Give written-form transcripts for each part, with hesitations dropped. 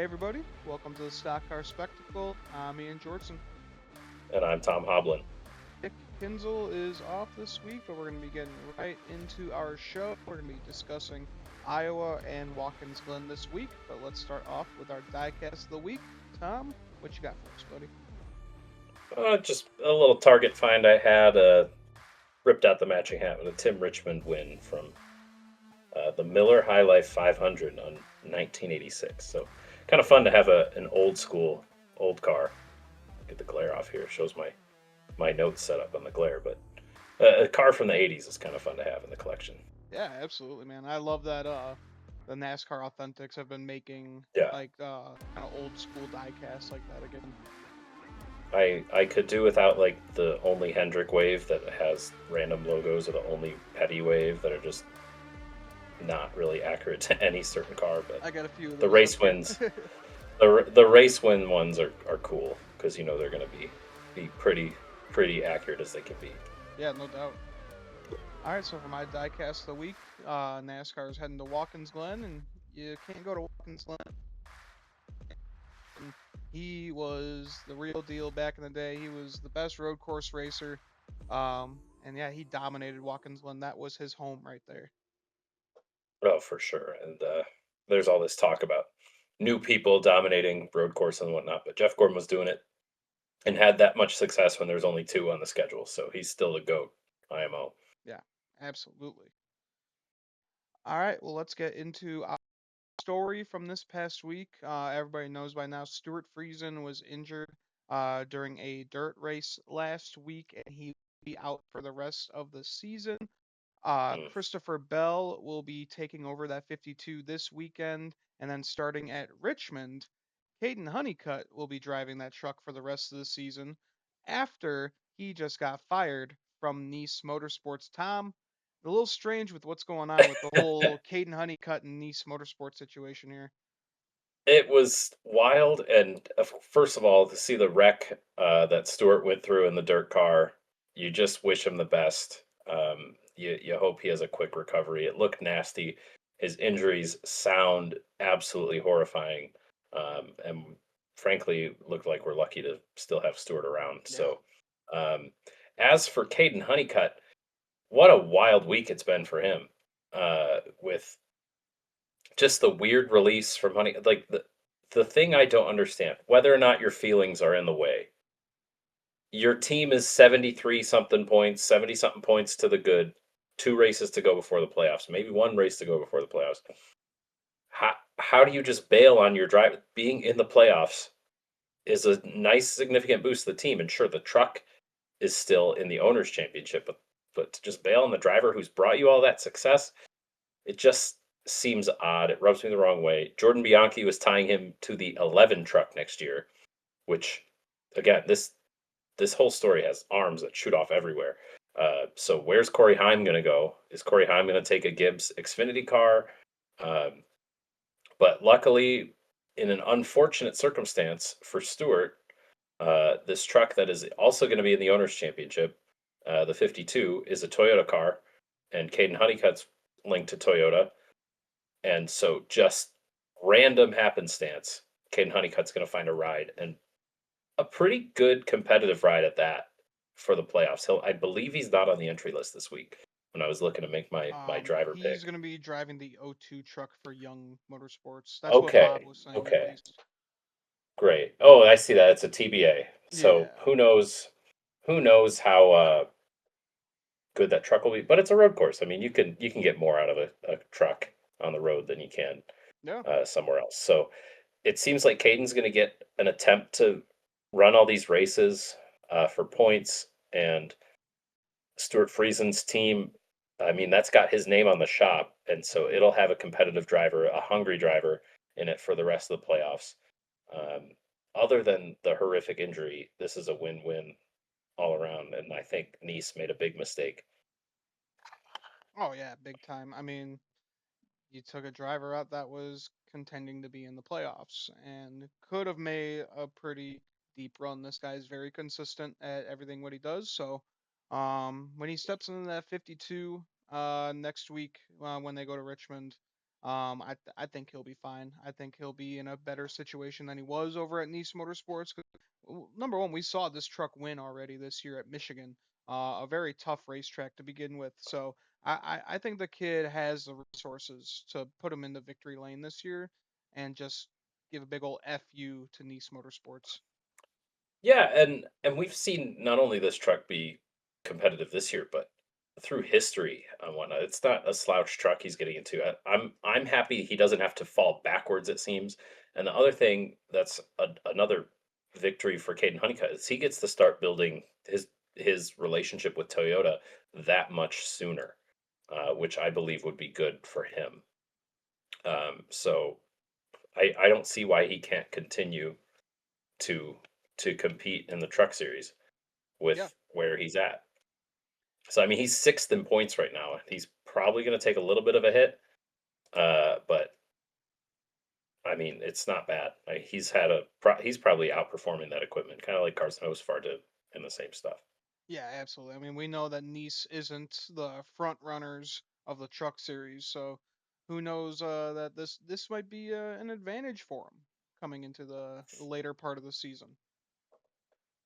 everybody, welcome to the Stock Car Spectacle. I'm Ian Jortson. And I'm Tom Hoblin. Nick Kinzel is off this week, but we're going to be getting right into our show. We're going to be discussing Iowa and Watkins Glen this week, but let's start off with our diecast of the week. Tom, what you got for us, buddy? Just a little target find I had. Ripped out the matching hat with a Tim Richmond win from the Miller High Life 500 on 1986. So kind of fun to have an old school, old car. Get the glare off here. It shows my notes set up on the glare, but a car from the 80s is kind of fun to have in the collection. Yeah, absolutely, man. I love that the NASCAR Authentics have been making Yeah. like kind of old school diecasts like that again. I could do without like the only Hendrick wave that has random logos, or the only Petty wave that are just not really accurate to any certain car. But I got a few of the those race up here. wins, the race win ones are cool because they're going to be pretty accurate as they can be. Yeah, no doubt. All right, so for my diecast of the week, NASCAR is heading to Watkins Glen, and you can't go to Watkins Glen. And he was the real deal back in the day. He was the best road course racer, and yeah, he dominated Watkins Glen. That was his home right there. Oh, for sure. And there's all this talk about new people dominating road course and whatnot, but Jeff Gordon was doing it and had that much success when there's only two on the schedule, so he's still the GOAT. IMO. Yeah, absolutely. All right, well, let's get into our story from this past week. Everybody knows by now Stuart Friesen was injured during a dirt race last week, and he will be out for the rest of the season. Mm. Christopher Bell will be taking over that 52 this weekend, and then starting at Richmond, Caden Honeycutt will be driving that truck for the rest of the season after he just got fired from Nice Motorsports. Tom, a little strange with what's going on with the whole Caden Honeycutt and Nice Motorsports situation here. It was wild, and first of all, to see the wreck that Stewart went through in the dirt car, you just wish him the best. You hope he has a quick recovery. It looked nasty. His injuries sound absolutely horrifying, and frankly, looked like we're lucky to still have Stewart around. Yeah. So, um, as for Caden Honeycutt, what a wild week it's been for him. With just the weird release from Honey, like the thing I don't understand, whether or not your feelings are in the way. Your team is 73 something points, 70 something points to the good. Two races to go before the playoffs, maybe one race to go before the playoffs. How do you just bail on your drive? Being in the playoffs is a nice significant boost to the team, and sure, the truck is still in the owners championship, but to just bail on the driver who's brought you all that success, it just seems odd. It rubs me the wrong way. Jordan Bianchi was tying him to the 11 truck next year, which again, this whole story has arms that shoot off everywhere. So where's Corey Heim going to go? Is Corey Heim going to take a Gibbs Xfinity car? Um, but luckily, in an unfortunate circumstance for Stewart, this truck that is also going to be in the Owners' Championship, the 52, is a Toyota car, and Caden Honeycutt's linked to Toyota. And so just random happenstance, Caden Honeycutt's going to find a ride, and a pretty good competitive ride at that for the playoffs. I believe he's not on the entry list this week when I was looking to make my driver He's pick. going to be driving the O2 truck for Young Motorsports. That's what Bob Okay. was saying, at Okay. least. Great. Oh, I see that. It's a TBA. So Yeah. who knows how good that truck will be. But it's a road course. I mean, you can get more out of a truck on the road than you can Yeah. somewhere else. So it seems like Caden's going to get an attempt to run all these races for points, and Stuart Friesen's team. I mean, that's got his name on the shop, and so it'll have a competitive driver, a hungry driver in it for the rest of the playoffs. Um, Other than the horrific injury, this is a win-win all around, and I think Nice made a big mistake. Oh, yeah, big time. I mean, you took a driver out that was contending to be in the playoffs and could have made a pretty deep run. This guy's very consistent at everything what he does. So, when he steps into that 52 next week when they go to Richmond, I think he'll be fine. I think he'll be in a better situation than he was over at Nice Motorsports. 'Cause, number one, we saw this truck win already this year at Michigan, a very tough racetrack to begin with. So I think the kid has the resources to put him in the victory lane this year, and just give a big old FU to Nice Motorsports. Yeah, and we've seen not only this truck be competitive this year, but through history and whatnot. It's not a slouch truck he's getting into. I'm happy he doesn't have to fall backwards. It seems. And the other thing that's another victory for Caden Honeycutt is he gets to start building his relationship with Toyota that much sooner, which I believe would be good for him. So I don't see why he can't continue to to compete in the truck series Yeah, with where he's at. So I mean, he's sixth in points right now. He's probably going to take a little bit of a hit, but I mean, it's not bad. Like, he's probably outperforming that equipment, kind of like Carson Hocevar did in the same stuff. yeah, absolutely. I mean, we know that Nice isn't the front runners of the truck series, so who knows that this might be an advantage for him coming into the later part of the season.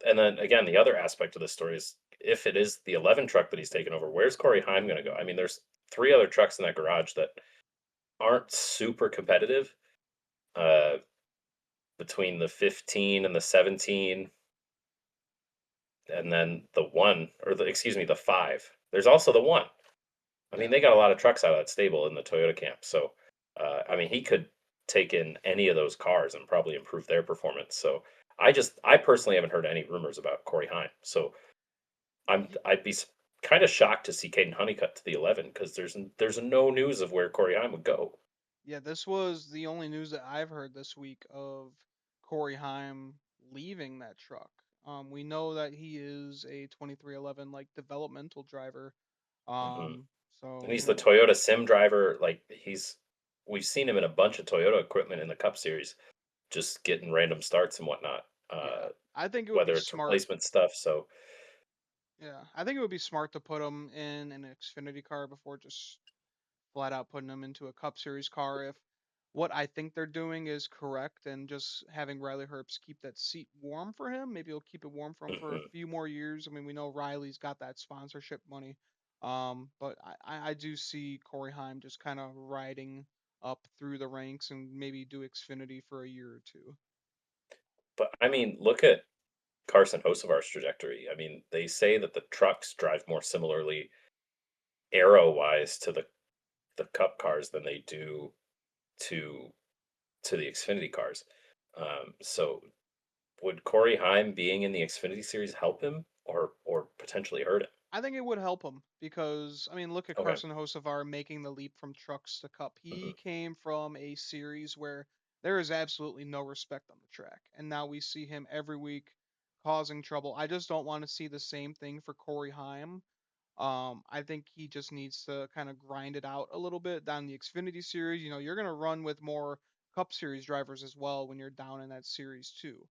And then again, the other aspect of this story is if it is the 11 truck that he's taken over, where's Corey Heim going to go? I mean, there's three other trucks in that garage that aren't super competitive. Uh, Between the 15 and the 17, and then the one, or the excuse me, the five. There's also the one. I mean, Yeah, they got a lot of trucks out of that stable in the Toyota camp. So, I mean, he could take in any of those cars and probably improve their performance. So, I personally haven't heard any rumors about Corey Heim. So, y- I'd be kind of shocked to see Caden Honeycutt to the 11 because there's no news of where Corey Heim would go. yeah. This was the only news that I've heard this week of Corey Heim leaving that truck. We know that he is a 2311 like developmental driver. Hmm. And So he's the Toyota sim driver. Like we've seen him in a bunch of Toyota equipment in the Cup Series, just getting random starts and whatnot. yeah, I think it would be Whether it's smart. replacement stuff. So, Yeah, I think it would be smart to put him in an Xfinity car before just flat out putting him into a Cup Series car. If what I think they're doing is correct and just having Riley Herbst keep that seat warm for him, maybe he'll keep it warm for him for a mhm. few more years. I mean, we know Riley's got that sponsorship money, but I do see Corey Heim just kind of riding up through the ranks and maybe do Xfinity for a year or two. But I mean, look at Carson Hocevar's trajectory. I mean, they say that the trucks drive more similarly aero wise to the Cup cars than they do to to the Xfinity cars. So would Corey Heim being in the Xfinity series help him or potentially hurt him? I think it would help him because I mean, look at Okay. Carson Hocevar making the leap from trucks to cup. Hmm. He came from a series where there is absolutely no respect on the track, and now we see him every week causing trouble. I just don't want to see the same thing for Corey Heim. I think he just needs to kind of grind it out a little bit down the Xfinity series. You're gonna run with more Cup Series drivers as well when you're down in that series too.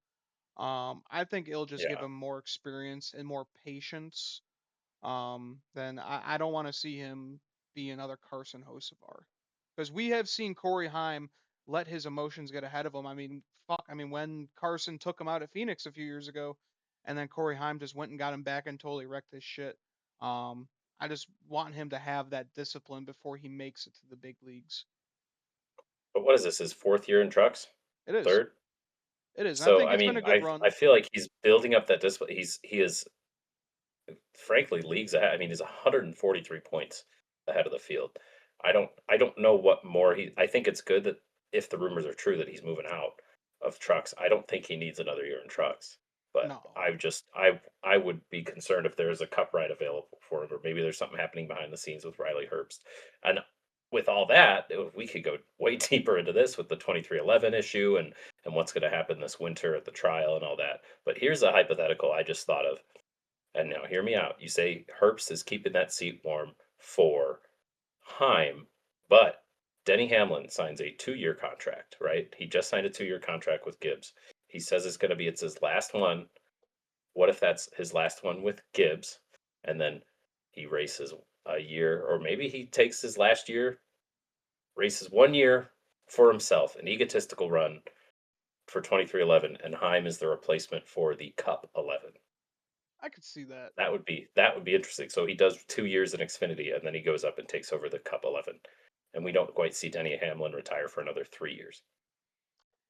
I think it'll just give Yeah. him more experience and more patience, then I don't want to see him be another Carson Hocevar. Because we have seen Corey Heim let his emotions get ahead of him. I mean, fuck. I mean, when Carson took him out at Phoenix a few years ago, and then Corey Heim just went and got him back and totally wrecked his shit. Um, I just want him to have that discipline before he makes it to the big leagues. But what is this? His fourth year in trucks? It is. Third? It is. And I So think I it's been mean, a good I run. feel like he's building up that discipline. He is frankly leagues ahead. I mean, he's 143 points ahead of the field. I don't know what more he. I think it's good that if the rumors are true that he's moving out of trucks, I don't think he needs another year in trucks. But No. I would be concerned if there's a cup ride available for him, or maybe there's something happening behind the scenes with Riley Herbst. And with all that, we could go way deeper into this with the 2311 issue and what's going to happen this winter at the trial and all that. But here's a hypothetical I just thought of, and now hear me out. You say Herbst is keeping that seat warm for Heim, but Denny Hamlin signs a 2 year contract, right? He just signed a 2 year contract with Gibbs. He says it's his last one. What if that's his last one with Gibbs? And then he races a year, or maybe he takes his last year races 1 year for himself, an egotistical run for 2311, and Heim is the replacement for the Cup 11. I could see that. That would be interesting. So he does 2 years in Xfinity, and then he goes up and takes over the Cup 11, and we don't quite see Denny Hamlin retire for another 3 years.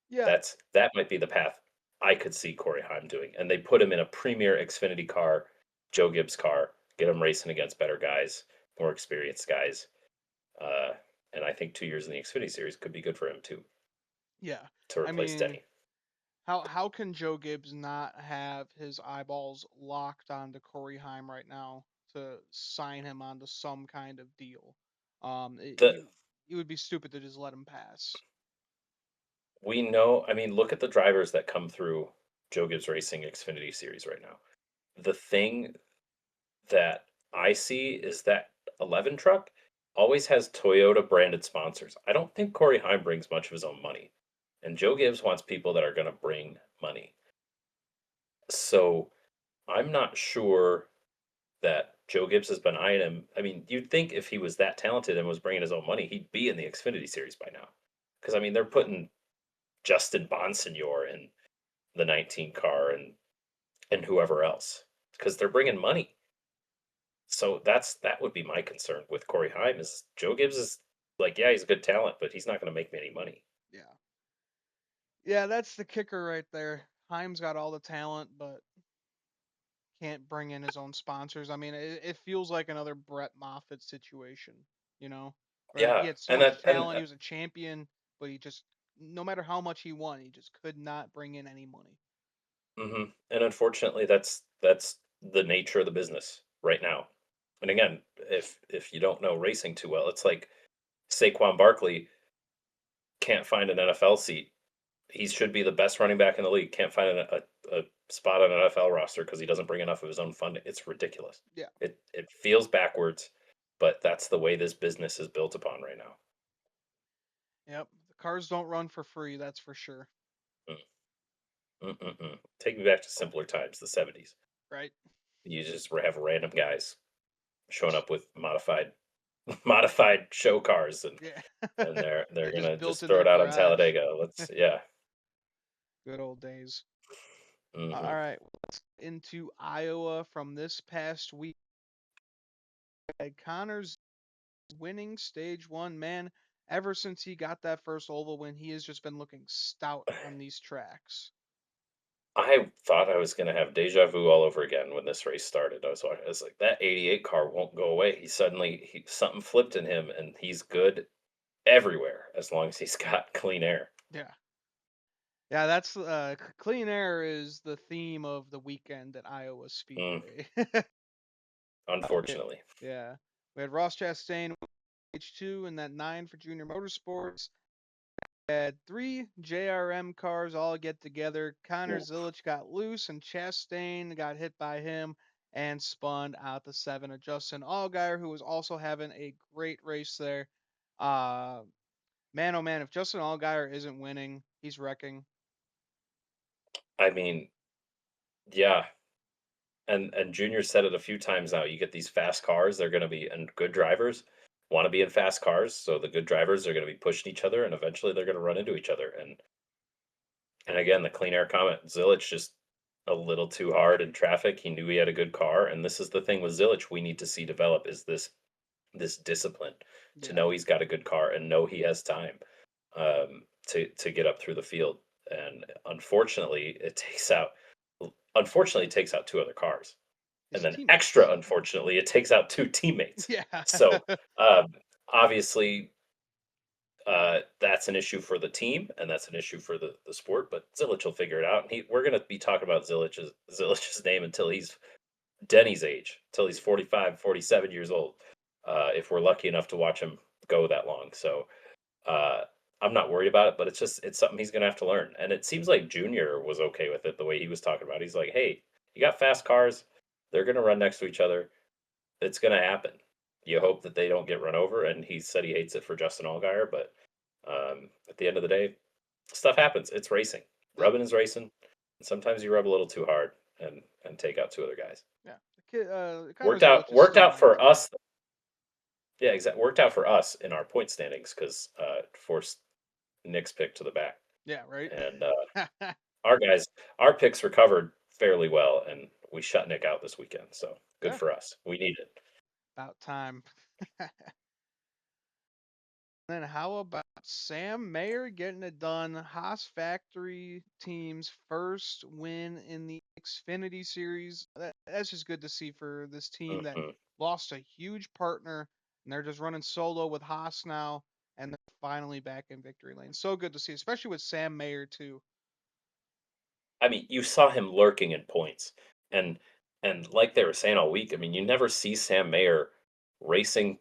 Yeah, That might be the path I could see Corey Heim doing, and they put him in a premier Xfinity car, Joe Gibbs car, get him racing against better guys, more experienced guys, uh, and I think 2 years in the Xfinity series could be good for him too yeah. to I replace mean, Denny. how can Joe Gibbs not have his eyeballs locked onto Corey Heim right now to sign him onto some kind of deal? The You would be stupid to just let him pass. We know, I mean, look at the drivers that come through Joe Gibbs Racing Xfinity series right now. The thing that I see is that 11 truck always has Toyota branded sponsors. I don't think Corey Heim brings much of his own money. And Joe Gibbs wants people that are going to bring money. So I'm not sure that Joe Gibbs has been eyeing him. I mean, you'd think if he was that talented and was bringing his own money, he'd be in the Xfinity series by now. Because, I mean, they're putting Justin Bonsignor in the 19 car and whoever else because they're bringing money. So that would be my concern with Corey Heim is Joe Gibbs is like, yeah, he's a good talent, but he's not going to make me any money. Yeah. Yeah, that's the kicker right there. Heim's got all the talent, but can't bring in his own sponsors. I mean, it feels like another Brett Moffitt situation, you know, where he Yeah, had so and much that and talent, he was a champion, but he just, no matter how much he won, he just could not bring in any money. and unfortunately, that's the nature of the business right now. And again, if you don't know racing too well, it's like Saquon Barkley can't find an NFL seat. He should be the best running back in the league. Can't find a spot on an NFL roster because he doesn't bring enough of his own funding. It's ridiculous. Yeah. It feels backwards, but that's the way this business is built upon right now. Yep. The cars don't run for free, that's for sure. Mm, Take me back to simpler times, the '70s. Right? You just have random guys showing up with modified show cars, and Yeah. they're Just gonna built just in throw their it out on garage. Talladega. Let's yeah. Good old days. All hmm right. Let's into Iowa from this past week. Connor's winning stage one, man. Ever since he got that first oval win, he has just been looking stout on these tracks. I thought I was gonna have deja vu all over again when this race started. I was like, that '88 car won't go away. Something flipped in him, and he's good everywhere as long as he's got clean air. Yeah. Yeah, that's clean air is the theme of the weekend at Iowa Mm, Speedway. Yeah. unfortunately, Yeah. We had Ross Chastain H2 and that 9 for Junior Motorsports. We had 3 JRM cars all get together. Connor Oof. Zilisch got loose and Chastain got hit by him and spun out the 7 of Justin Allgaier, who was also having a great race there. Uh, Man, oh man, if Justin Allgaier isn't winning, he's wrecking. I mean, yeah, and Junior said it a few times now. You get these fast cars; they're going to be and good drivers want to be in fast cars. So the good drivers are going to be pushing each other, and eventually they're going to run into each other. And again, the clean air comment, Zilich just a little too hard in traffic. He knew he had a good car, and this is the thing with Zilich we need to see develop is this discipline to Yeah, know he's got a good car and know he has time to get up through the field. And unfortunately it takes out two other cars, and his then extra teammates. unfortunately it takes out two teammates. Yeah, So um, obviously that's an issue for the team and that's an issue for the sport. But Zilich will figure it out, and we're going to be talking about Zilich's name until he's Denny's age, until he's 45, 47 years old, if we're lucky enough to watch him go that long. So uh, I'm not worried about it, but it's something he's going to have to learn. And it seems like Junior was okay with it the way he was talking about it. He's like, hey, you got fast cars, they're going to run next to each other. It's going to happen. You hope that they don't get run over. And he said he hates it for Justin Allgaier, but at the end of the day, stuff happens. It's racing. yep, Rubbing is racing. And sometimes you rub a little too hard and take out two other guys. yeah. The kid, Connor Zilich is Worked still out for 19. us. Yeah, exactly. Worked out for us in our point standings because forced Nick's pick to the back, Yeah, right? and our guys, our picks recovered fairly well, and we shut Nick out this weekend. So good Yeah, for us. We need it. about time. Then how about Sam Mayer getting it done? Haas Factory team's first win in the Xfinity Series. That's just good to see for this team that Mhm. lost a huge partner, and they're just running solo with Haas now, and they're finally back in victory lane. So good to see, especially with Sam Mayer too. I mean, you saw him lurking in points, and like they were saying all week. I mean, you never see Sam Mayer racing.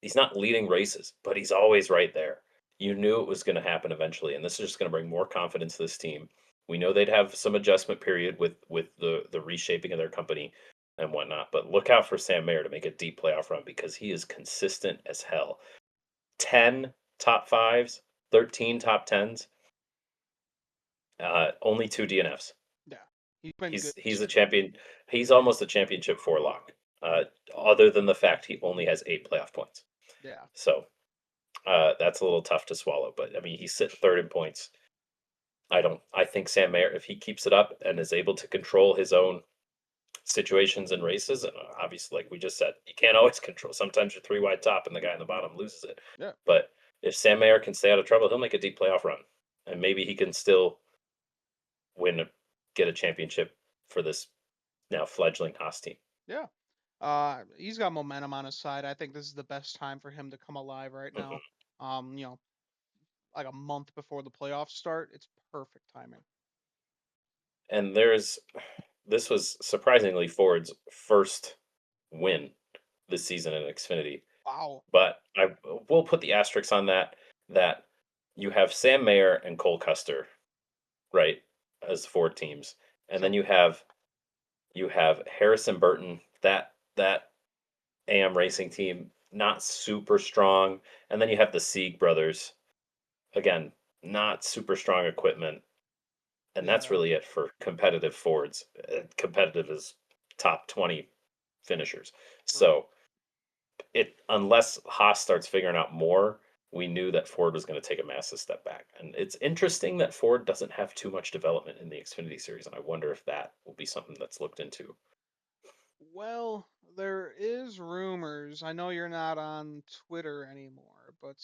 He's not leading races, but he's always right there. You knew it was going to happen eventually, and this is just going to bring more confidence to this team. We know they'd have some adjustment period with the reshaping of their company and whatnot, but look out for Sam Mayer to make a deep playoff run because he is consistent as hell. 10 top fives, 13 top tens, only two DNFs. Yeah, he's been good this He's a year. champion. He's almost a championship four lock. Other than the fact he only has 8 playoff points, Yeah, so that's a little tough to swallow. But I mean, he's sitting third in points. I don't. I think Sam Mayer, if he keeps it up and is able to control his own situations and races, and obviously, like we just said, you can't always control. Sometimes you're three wide top and the guy in the bottom loses it. yeah. But if Sam Mayer can stay out of trouble, he'll make a deep playoff run, and maybe he can still win, get a championship for this now fledgling Haas team. Yeah. He's got momentum on his side. I think this is the best time for him to come alive right now. Mhm. You know, like a month before the playoffs start, it's perfect timing. And this was surprisingly Ford's first win this season in Xfinity. Wow. But I will put the asterisk on that that you have Sam Mayer and Cole Custer, right, as Ford teams, and then Sure. you have Harrison Burton, that AM Racing team, not super strong, and then you have the Sieg brothers, again, not super strong equipment, and that's Yeah. really it for competitive Fords. Competitive is top 20 finishers. Right. So it unless Haas starts figuring out more, we knew that Ford was going to take a massive step back. And it's interesting that Ford doesn't have too much development in the Xfinity series, and I wonder if that will be something that's looked into. Well, there is rumors. I know you're not on Twitter anymore, but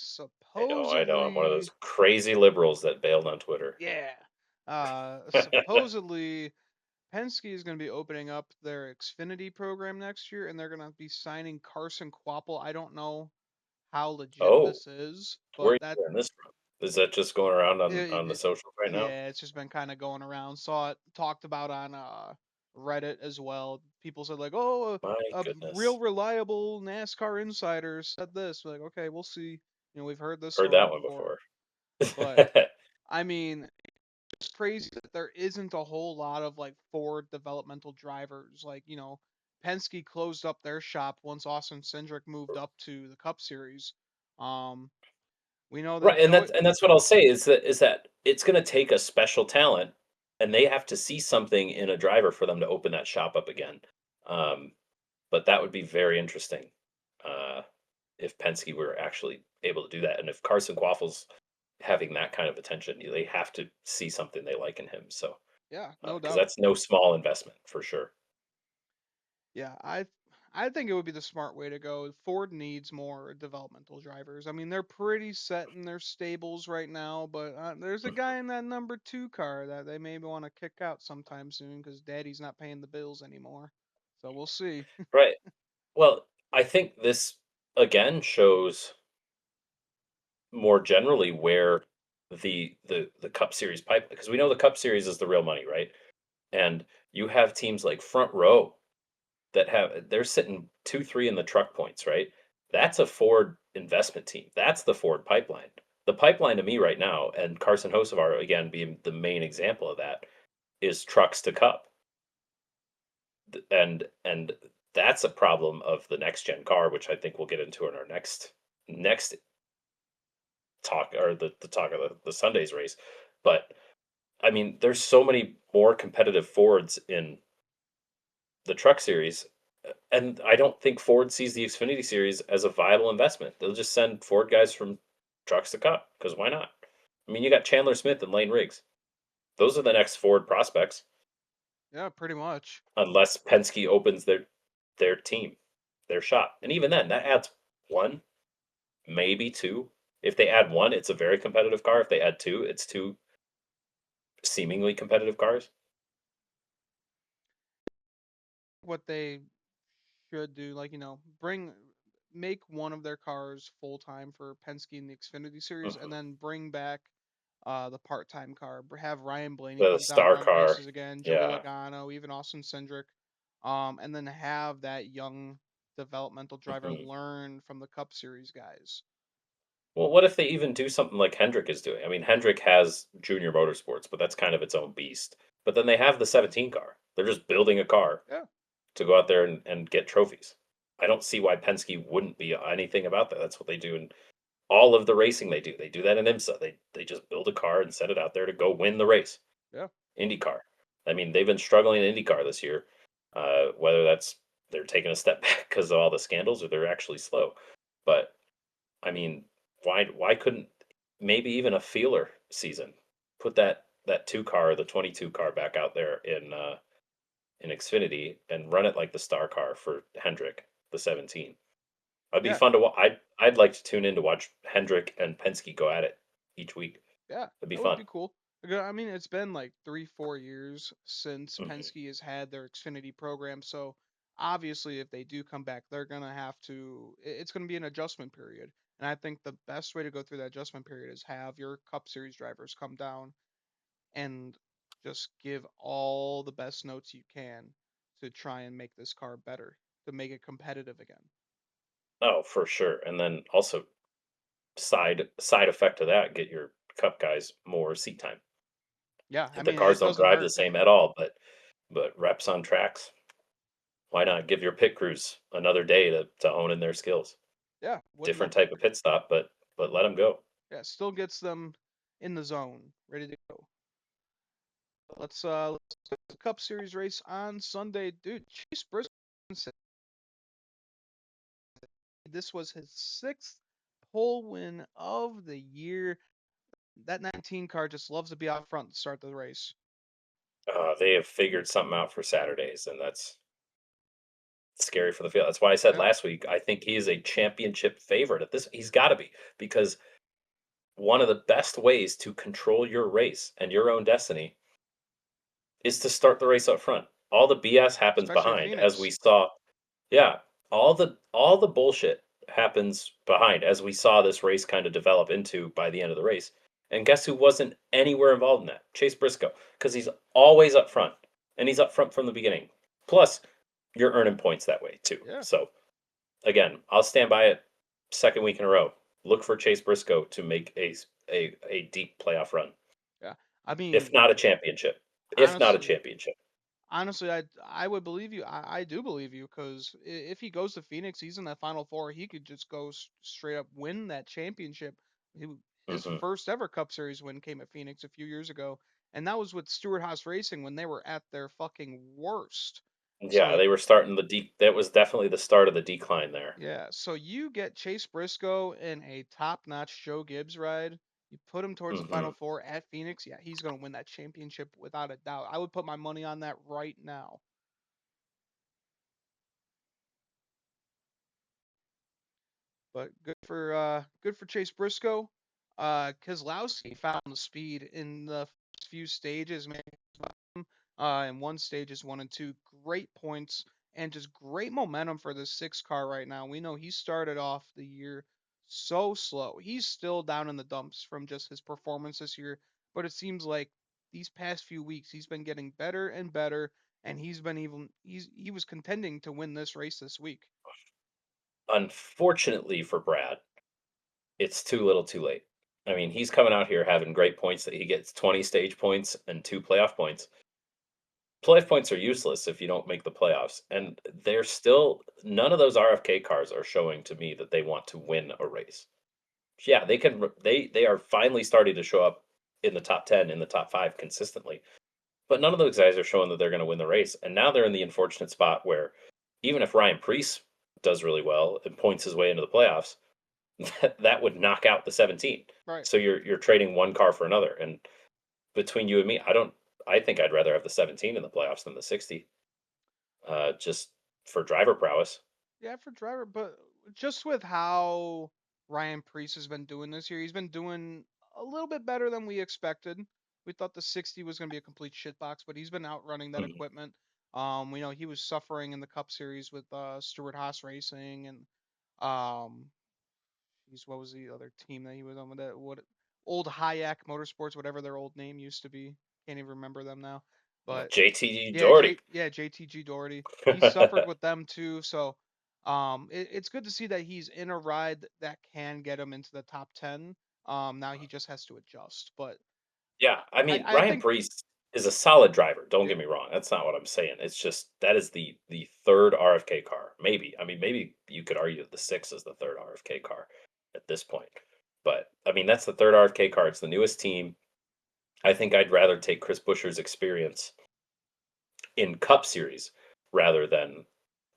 I know. I'm one of supposedly, those crazy liberals that bailed on Twitter. yeah. Supposedly Penske is going to be opening up their Xfinity program next year, and they're going to be signing Carson Quapple. I don't know how legit Oh, this is, where are but you hearing this from? Is that just going around on the it, socials right now? yeah, it's just been kind of going around. Saw it talked about on Reddit as well. People said like, "Oh, My a real goodness, reliable NASCAR insider said this." Like, okay, we'll see. We've heard this heard story that one before, before. but I mean, it's crazy that there isn't a whole lot of like Ford developmental drivers. Like, Penske closed up their shop once Austin Cindric moved up to the Cup Series. Um, we know Right, that Joey. and that's what I'll say is that it's gonna take a special talent, and they have to see something in a driver for them to open that shop up again. Um, but that would be very interesting, uh, if Penske were actually able to do that, and if Carson Quaffel's having that kind of attention, they have to see something they like in him. So, Yeah, no because doubt. that's no small investment for sure. Yeah, I think it would be the smart way to go. Ford needs more developmental drivers. I mean, they're pretty set in their stables right now, but there's a Mhm. guy in that number two car that they maybe want to kick out sometime soon because Daddy's not paying the bills anymore. So we'll see. Right. Well, I think this again shows more generally where the Cup Series pipe because we know the Cup Series is the real money, right? And you have teams like Front Row that have they're sitting 2-3 in the truck points, right? That's a Ford investment team. That's the Ford pipeline. The pipeline to me right now, and Carson Hocevar again being the main example of that, is trucks to Cup. And that's a problem of the next gen car, which I think we'll get into in our next talk or the talk of the Sundays race. But I mean, there's so many more competitive Fords in the truck series. And I don't think Ford sees the Xfinity Series as a viable investment. They'll just send Ford guys from trucks to Cup because why not? I mean, you got Chandler Smith and Lane Riggs. Those are the next Ford prospects, Yeah, pretty much. unless Penske opens their team, their shop. And even then, that adds one, maybe two. If they add one, it's a very competitive car. If they add two, it's two seemingly competitive cars. What they should do, like, make one of their cars full time for Penske in the Xfinity Series, and Mhm. then bring back the part time car. Have Ryan Blaney The come down, star run car, races again, Joey yeah. Logano, even Austin Cindric, and then have that young developmental driver Mhm. learn from the Cup Series guys. Well, what if they even do something like Hendrick is doing? I mean, Hendrick has Junior Motorsports, but that's kind of its own beast. But then they have the 17 car. They're just building a car Yeah, to go out there and get trophies. I don't see why Penske wouldn't be anything about that. That's what they do in all of the racing they do. They do that in IMSA. They just build a car and set it out there to go win the race. yeah, IndyCar. I mean, they've been struggling in IndyCar this year. Whether that's they're taking a step back because of all the scandals or they're actually slow. But I mean, why couldn't maybe even a feeler season put that two car, the 22 car back out there in Xfinity and run it like the star car for Hendrick, the 17. It'd be yeah, fun to watch. I'd like to tune in to watch Hendrick and Penske go at it each week. yeah. It'd be That would fun. be cool. I mean, it's been like 3, 4 years since Hmm. Penske has had their Xfinity program, so obviously, if they do come back, they're gonna have to. It's gonna be an adjustment period, and I think the best way to go through that adjustment period is have your Cup Series drivers come down and just give all the best notes you can to try and make this car better, to make it competitive again. Oh, for sure. And then also side effect of that, get your Cup guys more seat time. Yeah, I The mean, cars it don't doesn't drive the hurt. same at all, but reps on tracks. Why not give your pit crews another day to hone in their skills? Yeah, wouldn't Different that? type of pit stop, but let them go. Yeah, still gets them in the zone, ready to go. Let's the Cup Series race on Sunday, dude. Chase Briscoe said this was his sixth pole win of the year. That 19 car just loves to be out front to start the race. They have figured something out for Saturdays, and that's scary for the field. That's why I said Yeah, last week I think he is a championship favorite at this. He's got to be because one of the best ways to control your race and your own destiny is to start the race up front. All the BS happens especially at behind, as we Phoenix. saw. Yeah, all the bullshit happens behind, as we saw this race kind of develop into by the end of the race. And guess who wasn't anywhere involved in that? Chase Briscoe, because he's always up front, and he's up front from the beginning. Plus, you're earning points that way too. Yeah, So again, I'll stand by it. Second week in a row, look for Chase Briscoe to make a deep playoff run, yeah. I if mean, not a championship. If not a honestly, championship. honestly, I would believe you. I do believe you because if he goes to Phoenix, he's in that Final Four. He could just go straight up win that championship. He, his Hmm. first ever Cup Series win came at Phoenix a few years ago, and that was with Stewart Haas Racing when they were at their fucking worst. So Yeah, they were starting the that was definitely the start of the decline there. yeah, so you get Chase Briscoe in a top-notch Joe Gibbs ride. You put him towards the Final Hmm. Four at Phoenix. Yeah, he's gonna win that championship without a doubt. I would put my money on that right now. But good for Chase Briscoe. Keselowski found the speed in the first few stages, man. In one stages one and two, great points and just great momentum for this six car right now. We know he started off the year so slow. He's still down in the dumps from just his performance this year, but it seems like these past few weeks he's been getting better and better, and he was contending to win this race this week. Unfortunately for Brad, it's too little too late. I mean, he's coming out here having great points that he gets 20 stage points and 2 playoff points. Playoff points are useless if you don't make the playoffs. And they're still, none of those RFK cars are showing to me that they want to win a race. Yeah, they can, they are finally starting to show up in the top 10, in the top 5 consistently. But none of those guys are showing that they're going to win the race. And now they're in the unfortunate spot where even if Ryan Preece does really well and points his way into the playoffs, that would knock out the 17. Right. So you're trading one car for another. And between you and me, I think I'd rather have the 17 in the playoffs than the 60. Just for driver prowess. Yeah, for driver, but just with how Ryan Priest has been doing this year, he's been doing a little bit better than we expected. We thought the 60 was going to be a complete shitbox, but he's been outrunning that Mhm. equipment. We know he was suffering in the Cup Series with Stewart Haas Racing and um, what was the other team that he was on with that? What old Hayek Motorsports, whatever their old name used to be. Can't even remember them now. But JTG yeah, Doherty. JTG Doherty. He suffered with them too, so it's good to see that he's in a ride that can get him into the top 10. Now he just has to adjust, but Yeah, I mean, I Ryan think Preece is a solid driver, don't yeah, get me wrong, that's not what I'm saying, it's just that is the 3rd RFK car, maybe, I mean, maybe you could argue that the 6 is the 3rd RFK car at this point, but, I mean, that's the 3rd RFK car, it's the newest team. I think I'd rather take Chris Buescher's experience in Cup Series rather than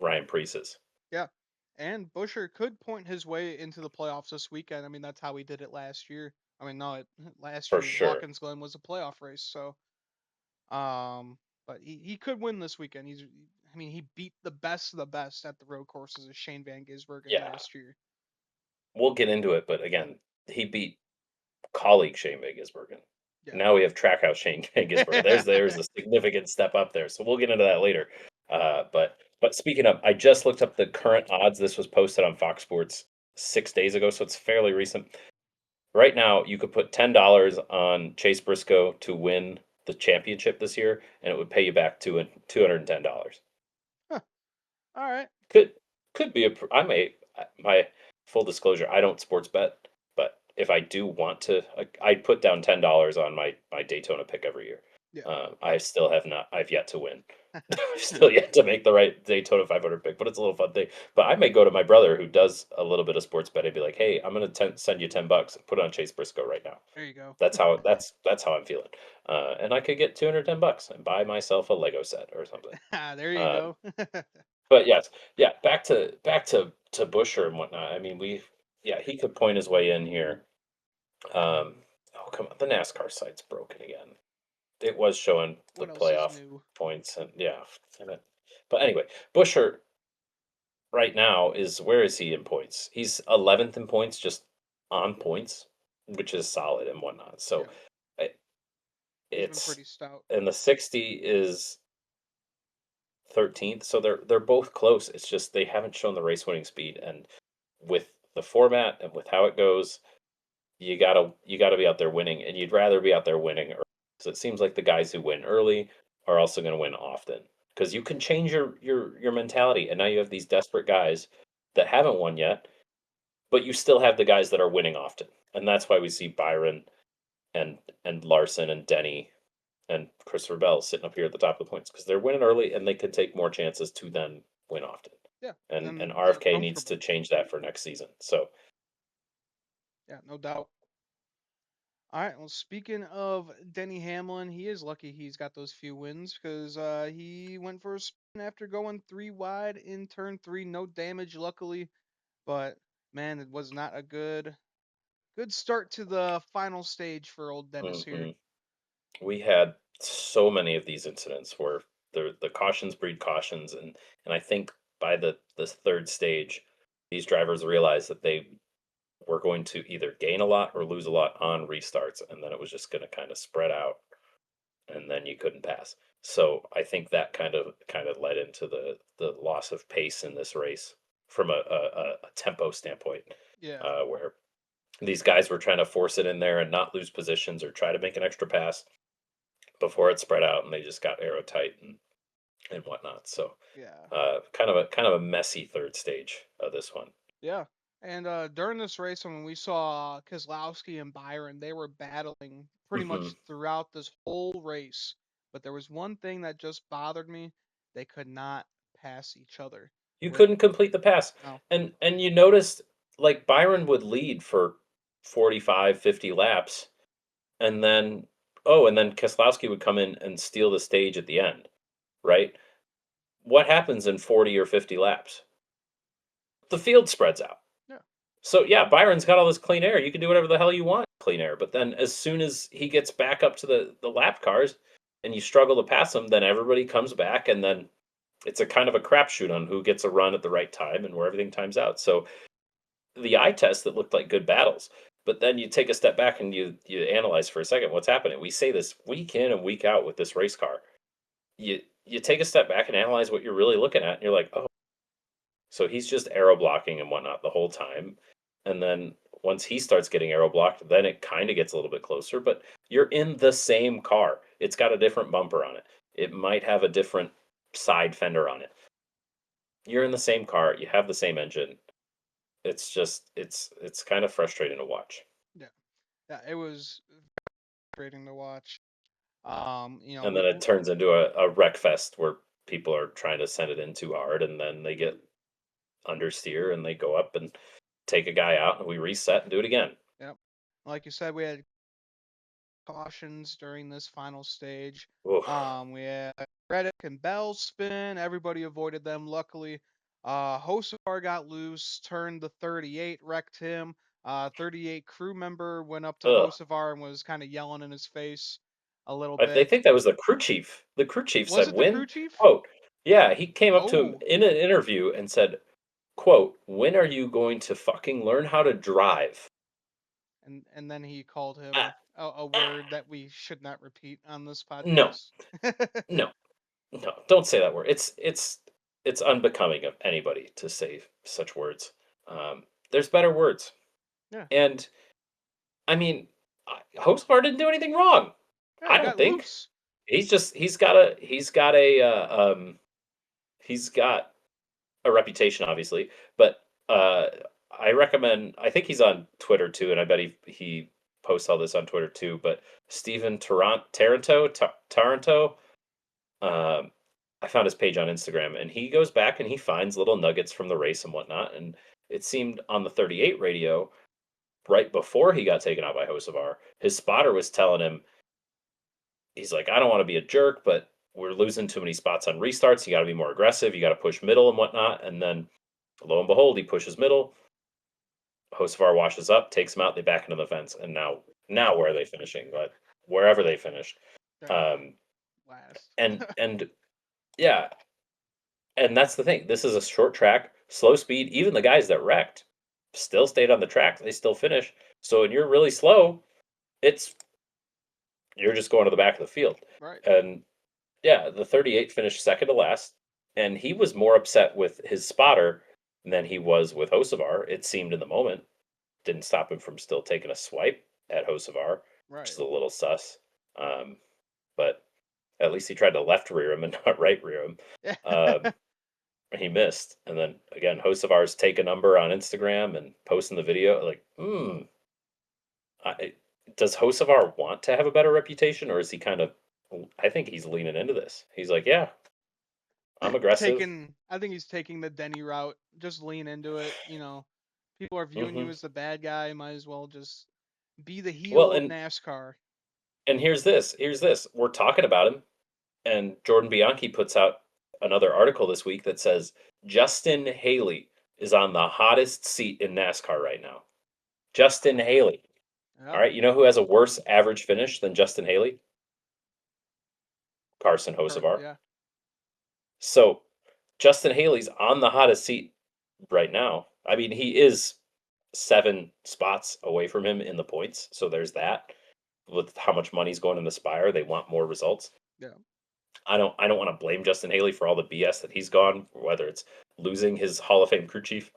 Ryan Preece's. yeah. And Busher could point his way into the playoffs this weekend. I mean, that's how he did it last year. I mean, no, last For year sure. Watkins Glen was a playoff race, so Um, but he could win this weekend. I mean, he beat the best of the best at the road courses of Shane Van Gisbergen Yeah, last year. we'll get into it, but again, he beat colleague Shane Gisbergen. Yeah. Now we have Trackhouse Shane Gisbergen. There's a significant step up there. So we'll get into that later. But speaking of, I just looked up the current odds. This was posted on Fox Sports 6 days ago, so it's fairly recent. Right now, you could put $10 on Chase Briscoe to win the championship this year, and it would pay you back to $210. Huh. All right. Could could be a I may my full disclosure, I don't sports bet, but if I do want to, I'd put down $10 on my Daytona pick every year. Yeah. I still have not. I've yet to win. I've still yet to make the right Daytona 500 pick, but it's a little fun thing. But I may go to my brother who does a little bit of sports betting, and be like, "Hey, I'm going to send you $10 and put it on Chase Briscoe right now." There you go. That's how I'm feeling, and I could get $210 and buy myself a Lego set or something. There you Uh, go. but yes, yeah, back to Busher and whatnot. I mean, yeah, he could point his way in here. Oh come on, the NASCAR site's broken again. It was showing the What else is playoff new? points, and yeah, damn it. But anyway, Busher right now is where is he in points? He's 11th in points, just on points, which is solid and whatnot. So Yeah. I- He's been it's pretty stout. and the 60 is 13th, so they're both close. It's just they haven't shown the race winning speed, and with the format and with how it goes, you gotta be out there winning, and you'd rather be out there winning. So it seems like the guys who win early are also going to win often because you can change your mentality, and now you have these desperate guys that haven't won yet, but you still have the guys that are winning often, and that's why we see Byron and Larson and Denny and Christopher Bell sitting up here at the top of the points because they're winning early and they could take more chances to then win often. Yeah. And And they're RFK needs to comfortable. change that for next season. So Yeah, no doubt. All right. Well, speaking of Denny Hamlin, he is lucky he's got those few wins because he went for a spin after going three wide in turn three. No damage, luckily. But man, it was not a good start to the final stage for old Dennis here. mm-mm. We had so many of these incidents where the cautions breed cautions, and I think by the third stage, these drivers realized that they were going to either gain a lot or lose a lot on restarts, and then it was just going to kind of spread out, and then you couldn't pass. So I think that kind of led into the loss of pace in this race from a tempo standpoint, Yeah, where these guys were trying to force it in there and not lose positions or try to make an extra pass before it spread out, and they just got arrow tight and whatnot. So yeah, kind of a messy third stage of this one. yeah. And during this race, when we saw Keselowski and Byron, they were battling pretty Hmm. much throughout this whole race. But there was one thing that just bothered me: they could not pass each other. You With couldn't complete the pass, no, and you noticed like Byron would lead for 45, 50 laps, and then Keselowski would come in and steal the stage at the end, right? what happens in 40 or 50 laps? The field spreads out. Yeah. So yeah, Byron's got all this clean air. You can do whatever the hell you want clean air. But then as soon as he gets back up to the lap cars and you struggle to pass him, then everybody comes back and then it's a kind of a crapshoot on who gets a run at the right time and where everything times out. So the eye test that looked like good battles. But then you take a step back and you analyze for a second what's happening. We say this week in and week out with this race car. You take a step back and analyze what you're really looking at, and you're like, oh, so he's just aero blocking and whatnot the whole time. And then once he starts getting aero blocked, then it kind of gets a little bit closer. But you're in the same car. It's got a different bumper on it. It might have a different side fender on it. You're in the same car. You have the same engine. It's just it's kind of frustrating to watch. Yeah. Yeah. It was frustrating to watch. And then it turns into a wreck fest where people are trying to send it in too hard, and then they get understeer and they go up and take a guy out, and we reset and do it again. Yep. Like you said, we had cautions during this final stage. Oof. We had Reddick and Bell spin. Everybody avoided them. Luckily, Hocevar got loose, turned the 38, wrecked him. 38 crew member went up to Ugh. Hocevar and was kind of yelling in his face a little They bit. think that was the crew chief. The crew chief Was said, it the crew "When?" chief? Quote, yeah, he came up to him Oh, in an interview and said, "Quote, when are you going to fucking learn how to drive?" and then he called Ah, him a ah. word that we should not repeat on this No, podcast. no, no, don't say that word. It's unbecoming of anybody to say such words. There's better words. Yeah, And I mean, Hocevar didn't do anything wrong. yeah, I he don't got think. loose. He's got a reputation, obviously, but I recommend. I think he's on Twitter too, and I bet he posts all this on Twitter too. But Stephen Taranto, um, I found his page on Instagram, and he goes back and he finds little nuggets from the race and whatnot. And it seemed on the 38 radio right before he got taken out by Hocevar, his spotter was telling him, he's like, I don't want to be a jerk, but we're losing too many spots on restarts. You got to be more aggressive. You got to push middle and whatnot. And then lo and behold, he pushes middle. Hocevar washes up, takes him out. They back into the fence. And now where are they finishing? But wherever they finished. Yeah, Um, last. and yeah, and that's the thing. This is a short track, slow speed. Even the guys that wrecked still stayed on the track. They still finish. So when you're really slow, it's you're just going to the back of the field. Right. And yeah, the 38 finished second to last, and he was more upset with his spotter than he was with Hocevar. It seemed in the moment. Didn't stop him from still taking a swipe at Hocevar, which is Right. a little sus. Um, but at least he tried to left rear him and not right rear him. Yeah. Um, he missed, and then again, Hocevar's take a number on Instagram and posting the video. Like, I, does Hocevar want to have a better reputation, or is he kind of? I think he's leaning into this. He's like, yeah, I'm aggressive. I think he's taking the Denny route. Just lean into it. People are viewing you Hmm. as the bad guy. Might as well just be the Well, heel of and NASCAR. here's this. Here's this. We're talking about him, and Jordan Bianchi puts out another article this week that says Justin Haley is on the hottest seat in NASCAR right now. Justin Haley. All Yeah. right, you know who has a worse average finish than Justin Haley? Carson Hocevar. Yeah. So Justin Haley's on the hottest seat right now. I mean, he is 7 spots away from him in the points. So there's that. With how much money's going in the Spire, they want more results. Yeah. I don't want to blame Justin Haley for all the BS that he's gone, whether it's losing his Hall of Fame crew chief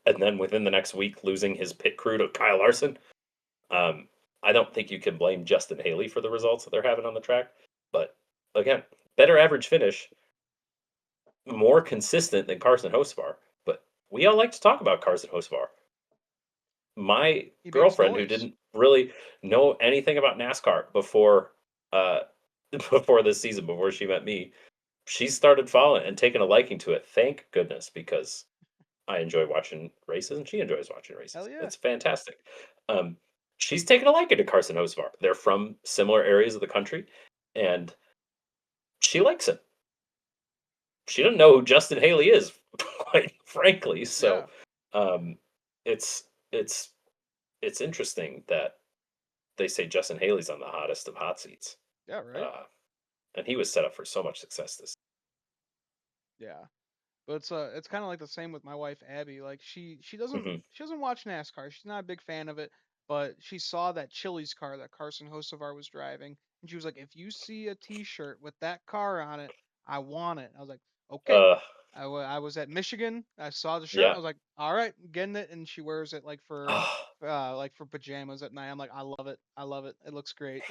and then within the next week losing his pit crew to Kyle Larson. Um, I don't think you can blame Justin Haley for the results that they're having on the track. But again, better average finish, more consistent than Carson Hocevar. But we all like to talk about Carson Hocevar. My He makes girlfriend, who noise. didn't really know anything about NASCAR before uh, before this season, before she met me, she started following and taking a liking to it. Thank goodness, because I enjoy watching races and she enjoys watching Hell races. yeah. It's fantastic. Um, she's taken a liking to Carson Hocevar. They're from similar areas of the country, and she likes him. she doesn't know who Justin Haley is, quite frankly. So, Yeah. um, it's it's it's interesting that they say Justin Haley's on the hottest of hot seats, Yeah, right? uh, and he was set up for so much success this. Yeah. But it's kind of like the same with my wife Abby. Like Mhm. she doesn't watch NASCAR. She's not a big fan of it, but she saw that Chili's car that Carson Hocevar was driving, and she was like, "If you see a T-shirt with that car on it, I want it." I was like, "Okay." Uh, I was at Michigan. I saw the shirt. I yeah. was like, "All right, getting it." And she wears it like for pajamas at night. I'm like, "I love it. I love it. It looks great."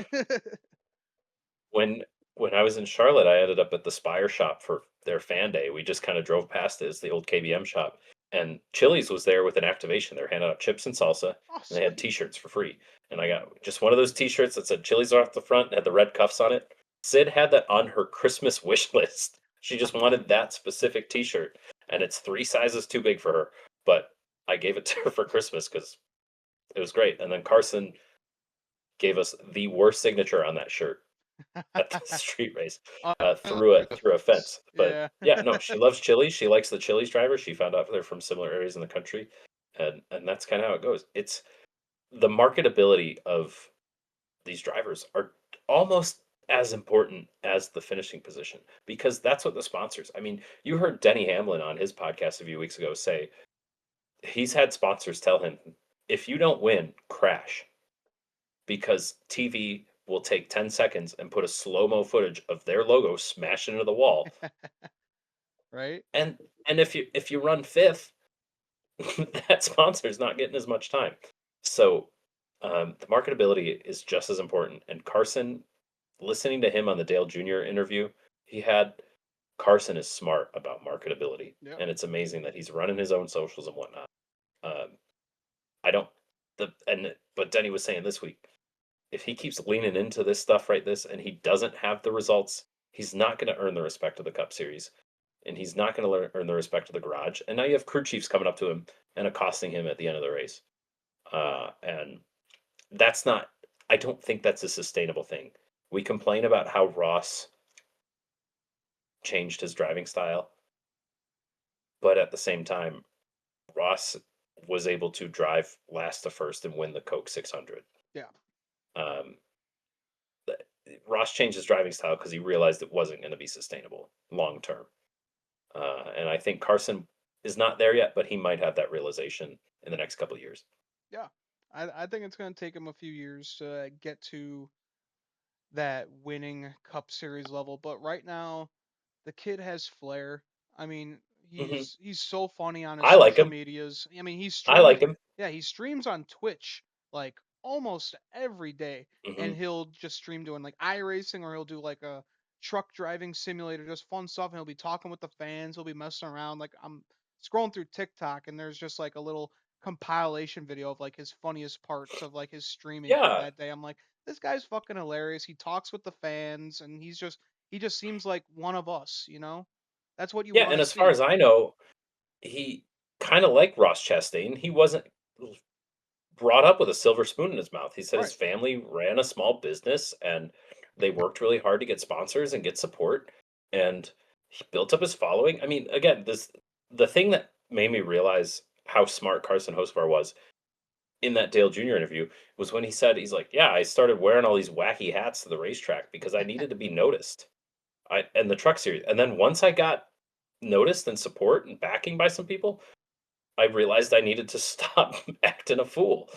When when I was in Charlotte, I ended up at the Spire shop for their fan day. We just kinda drove past it. It's the old KBM shop, and Chili's was there with an activation. They're handing out chips and salsa, Oh, and they had sweet. T-shirts for free, and I got just one of those T-shirts that said Chili's off the front and had the red cuffs on it. Sid had that on her Christmas wish list. She just wanted that specific T-shirt, and it's 3 sizes too big for her, but I gave it to her for Christmas because it was great, and then Carson gave us the worst signature on that shirt at the street race, Uh, through a fence. But yeah. yeah, no, she loves Chili's. She likes the Chili's driver. She found out they're from similar areas in the country, and that's kind of how it goes. It's the marketability of these drivers are almost as important as the finishing position because that's what the sponsors. I mean, you heard Denny Hamlin on his podcast a few weeks ago say he's had sponsors tell him if you don't win, crash because TV will take 10 seconds and put a slow-mo footage of their logo smashed into the wall. Right? And if you run 5th, that sponsor's not getting as much time. So, the marketability is just as important, and Carson listening to him on the Dale Jr. interview he had, Carson is smart about marketability, Yep. and it's amazing that he's running his own socials and whatnot. Um, I don't the and but Denny was saying this week, if he keeps leaning into this stuff right this and he doesn't have the results, he's not going to earn the respect of the Cup Series and he's not going to earn the respect of the garage. And now you have crew chiefs coming up to him and accosting him at the end of the race. And that's not, I don't think that's a sustainable thing. We complain about how Ross changed his driving style, but at the same time, Ross was able to drive last to first and win the Coke 600. Yeah. Um, Ross changed his driving style because he realized it wasn't going to be sustainable long term. And I think Carson is not there yet, but he might have that realization in the next couple of years. Yeah. I think it's going to take him a few years to get to that winning Cup Series level, but right now the kid has flair. I mean, Hmm. he's so funny on his I like social him. medias. I mean, I like him. he streams on Twitch like almost every day, and Hmm. he'll just stream doing like iRacing or he'll do like a truck driving simulator, just fun stuff, and he'll be talking with the fans. He'll be messing around. Like I'm scrolling through TikTok, and there's just like a little compilation video of like his funniest parts of like his streaming for Yeah, that day. I'm like, this guy's fucking hilarious. He talks with the fans, and he just seems like one of us, you know? That's what you yeah. want And to as far as see. I know, he kind of like Ross Chastain. He wasn't brought up with a silver spoon in his mouth. He said his Right. family ran a small business and they worked really hard to get sponsors and get support. And he built up his following. I mean, again, this the thing that made me realize how smart Carson Hocevar was in that Dale Jr. interview was when he said, he's like, yeah, I started wearing all these wacky hats to the racetrack because I needed to be noticed. And the truck series. And then once I got noticed and support and backing by some people, I realized I needed to stop acting a fool.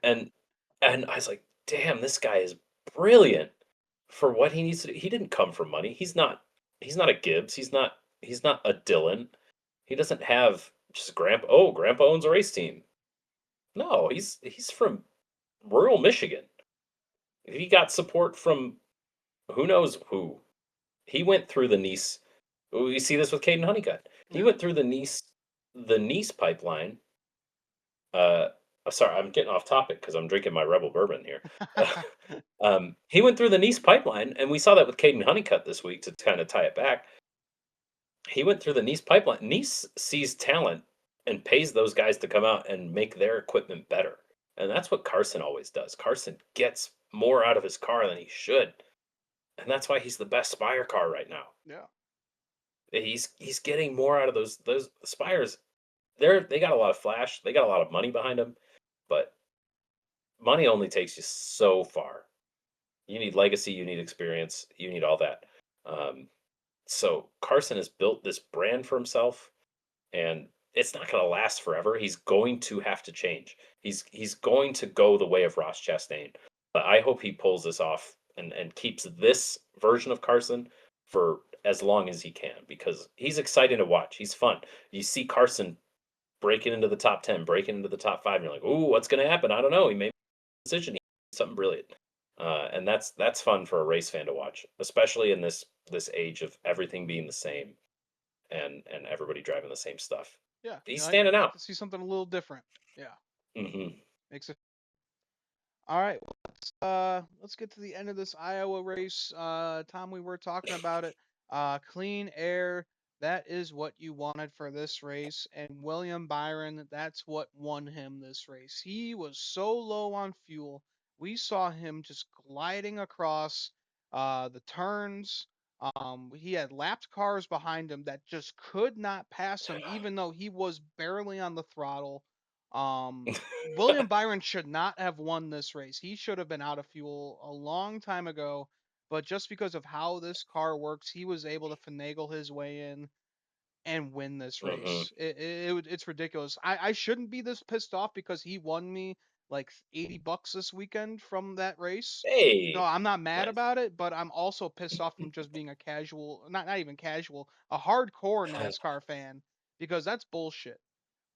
And and I was like, "Damn, this guy is brilliant for what he needs to do." He didn't come from money. He's not a Gibbs. He's not a Dylan. He doesn't have just grandpa owns a race team. No, he's from rural Michigan. He got support from who knows who. He went through the Nice. We see this with Caden Honeycutt. He Yeah. went through the Nice pipeline. Uh, sorry, I'm getting off topic because I'm drinking my Rebel bourbon here. He went through the Nice pipeline, and we saw that with Caden Honeycutt this week to kind of tie it back. He went through the Nice pipeline. Nice sees talent and pays those guys to come out and make their equipment better. And that's what Carson always does. Carson gets more out of his car than he should. And that's why he's the best Spire car right now. Yeah. He's getting more out of those Spires. They got a lot of flash. They got a lot of money behind them, but money only takes you so far. You need legacy, you need experience, you need all that. Um, so Carson has built this brand for himself, and it's not going to last forever. He's going to have to change. He's going to go the way of Ross Chastain. But I hope he pulls this off and keeps this version of Carson for as long as he can because he's exciting to watch. He's fun. You see Carson breaking into the top 10, breaking into the top 5, and you're like, "Ooh, what's going to happen? I don't know. He made a decision. He did something brilliant." And that's fun for a race fan to watch, especially in this age of everything being the same and everybody driving the same stuff. Yeah, He's you standing like out. to see something a little different. Yeah, Hmm. makes it. All right, well, let's get to the end of this Iowa race. Tom, we were talking about it. Clean air, that is what you wanted for this race, and William Byron, that's what won him this race. He was so low on fuel. We saw him just gliding across the turns. He had lapped cars behind him that just could not pass him, even though he was barely on the throttle. William Byron should not have won this race. He should have been out of fuel a long time ago. But just because of how this car works, he was able to finagle his way in and win this Hmm. race. It's ridiculous. I shouldn't be this pissed off because he won me like $80 this weekend from that race. So Hey, I'm not mad nice. about it, but I'm also pissed off from just being a casual, not even casual, a hardcore NASCAR fan because that's bullshit.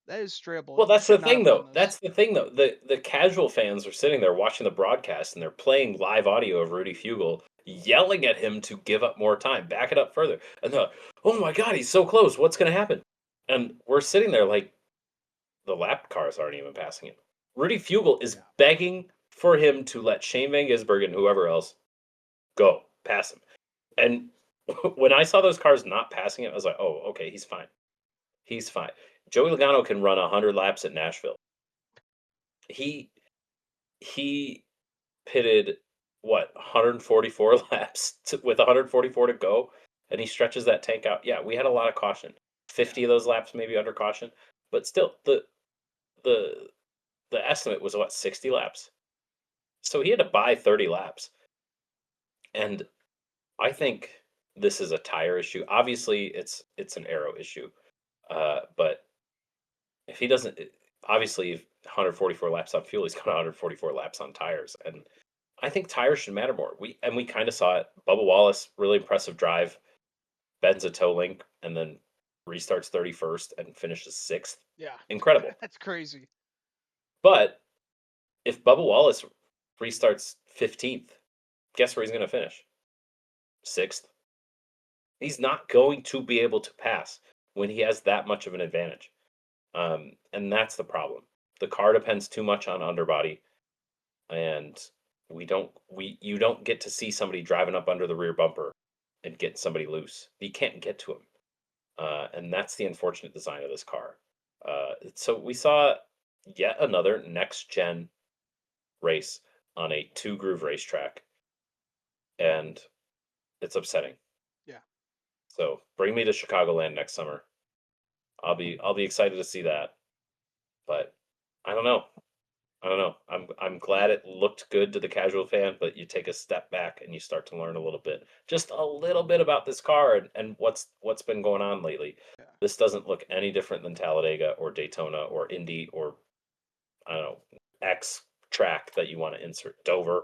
That is straight Well, bullshit. He that's should the not thing, have won though. this. That's the thing, though. The casual fans are sitting there watching the broadcast, and they're playing live audio of Rudy Fugle yelling at him to give up more time, back it up further, and they're like, "Oh my God, he's so close. What's going to happen?" And we're sitting there like the lap cars aren't even passing him. Rudy Fugle is Yeah. begging for him to let Shane Van Gisbergen and whoever else go pass him. And when I saw those cars not passing him, I was like, "Oh, okay, he's fine. He's fine." Joey Logano can run 100 laps at Nashville. He he pitted what 144 laps with 144 to go, and he stretches that tank out. Yeah, we had a lot of caution. Yeah. 50 of those laps maybe under caution, but still, the the estimate was what 60 laps. So he had to buy 30 laps, and I think this is a tire issue. Obviously, it's an aero issue, but if he doesn't, obviously, if 144 laps on fuel, he's got 144 laps on tires, and I think tires should matter more. We kind of saw it. Bubba Wallace, really impressive drive, bends a toe link, and then restarts 31st and finishes sixth. Yeah. Incredible. That's crazy. But if Bubba Wallace restarts 15th, guess where he's going to finish? Sixth. He's not going to be able to pass when he has that much of an advantage. And that's the problem. The car depends too much on underbody, and we you don't get to see somebody driving up under the rear bumper and getting somebody loose. You can't get to him, and that's the unfortunate design of this car. So we saw yet another next gen race on a two groove racetrack, and it's upsetting. Yeah. So bring me to Chicagoland next summer. I'll be excited to see that. But I don't know. I don't know. I'm glad it looked good to the casual fan, but you take a step back and you start to learn a little bit, just a little bit about this car and what's been going on lately. Yeah. This doesn't look any different than Talladega or Daytona or Indy or I don't know X track that you want to insert Dover.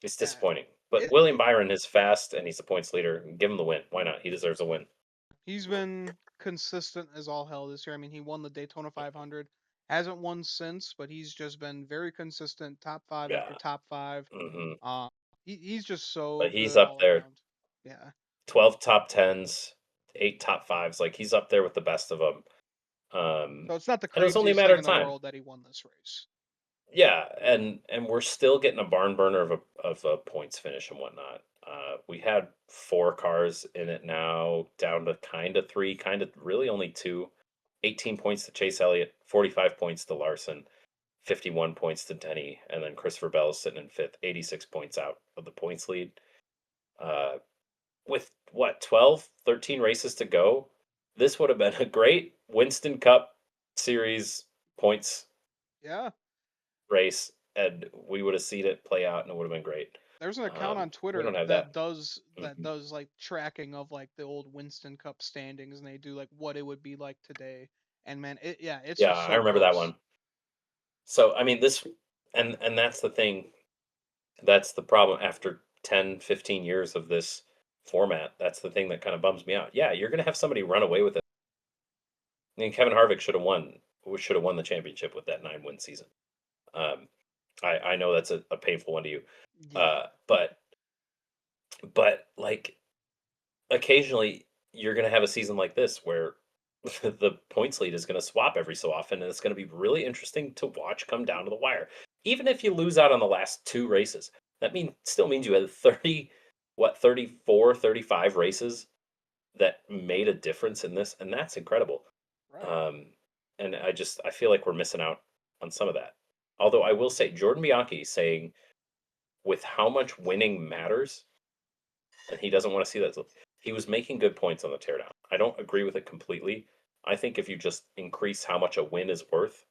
It's Yeah. disappointing. But It, William it Byron is fast and he's the points leader. Give him the win. Why not? He deserves a win. he's been consistent as all hell this year. I mean, he won the Daytona 500. Hasn't won since, but he's just been very consistent, top 5 after Yeah. top 5. Hmm. Uh he's just so But he's good up all there. around. Yeah. 12 top tens, 8 top fives. Like he's up there with the best of them. So it's not the And it was only a craziest matter thing of in the time. world that he won this race. Yeah, and we're still getting a barn burner of a points finish and whatnot. We had 4 cars in it now, down to kind of 3, kind of really only 2. 18 points to Chase Elliott, 45 points to Larson, 51 points to Denny, and then Christopher Bell is sitting in fifth, 86 points out of the points lead. Uh, with what, 12, 13 races to go, this would have been a great Winston Cup series points Yeah. race, and we would have seen it play out, and it would have been great. There's an account on We Twitter don't have that that. does Mhm. like tracking of like the old Winston Cup standings, and they do like what it would be like today. And man, it's Yeah, just I so remember that close. one. So I mean, this and that's the thing. That's the problem after 10, 15 years of this format. That's the thing that kind of bums me out. Yeah, you're going to have somebody run away with it. I mean, Kevin Harvick should have won the championship with that 9-win season. Um, I know that's a painful one to you, Yeah. but like occasionally you're going to have a season like this where the points lead is going to swap every so often, and it's going to be really interesting to watch come down to the wire. Even if you lose out on the last two races, that still means you had 30, what, 34, 35 races that made a difference in this, and that's incredible. Right. Um, and I feel like we're missing out on some of that. Although I will say, Jordan Bianchi saying with how much winning matters, and he doesn't want to see that. He was making good points on the teardown. I don't agree with it completely. I think if you just increase how much a win is worth,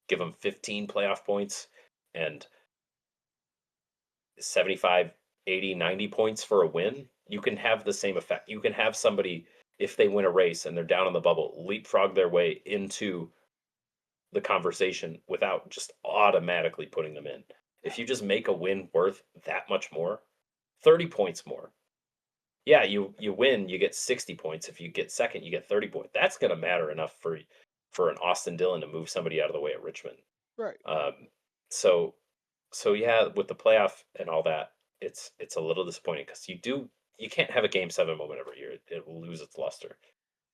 give them 15 playoff points and 75, 80, 90 points for a win, you can have the same effect. You can have somebody, if they win a race and they're down on the bubble, leapfrog their way into the conversation without just automatically putting them in. If you just make a win worth that much more, 30 points more. Yeah, you win, you get 60 points. If you get second, you get 30 points. That's going to matter enough for an Austin Dillon to move somebody out of the way at Richmond. Right. Um, so yeah, with the playoff and all that, it's a little disappointing because you can't have a game seven moment every year. It will lose its luster.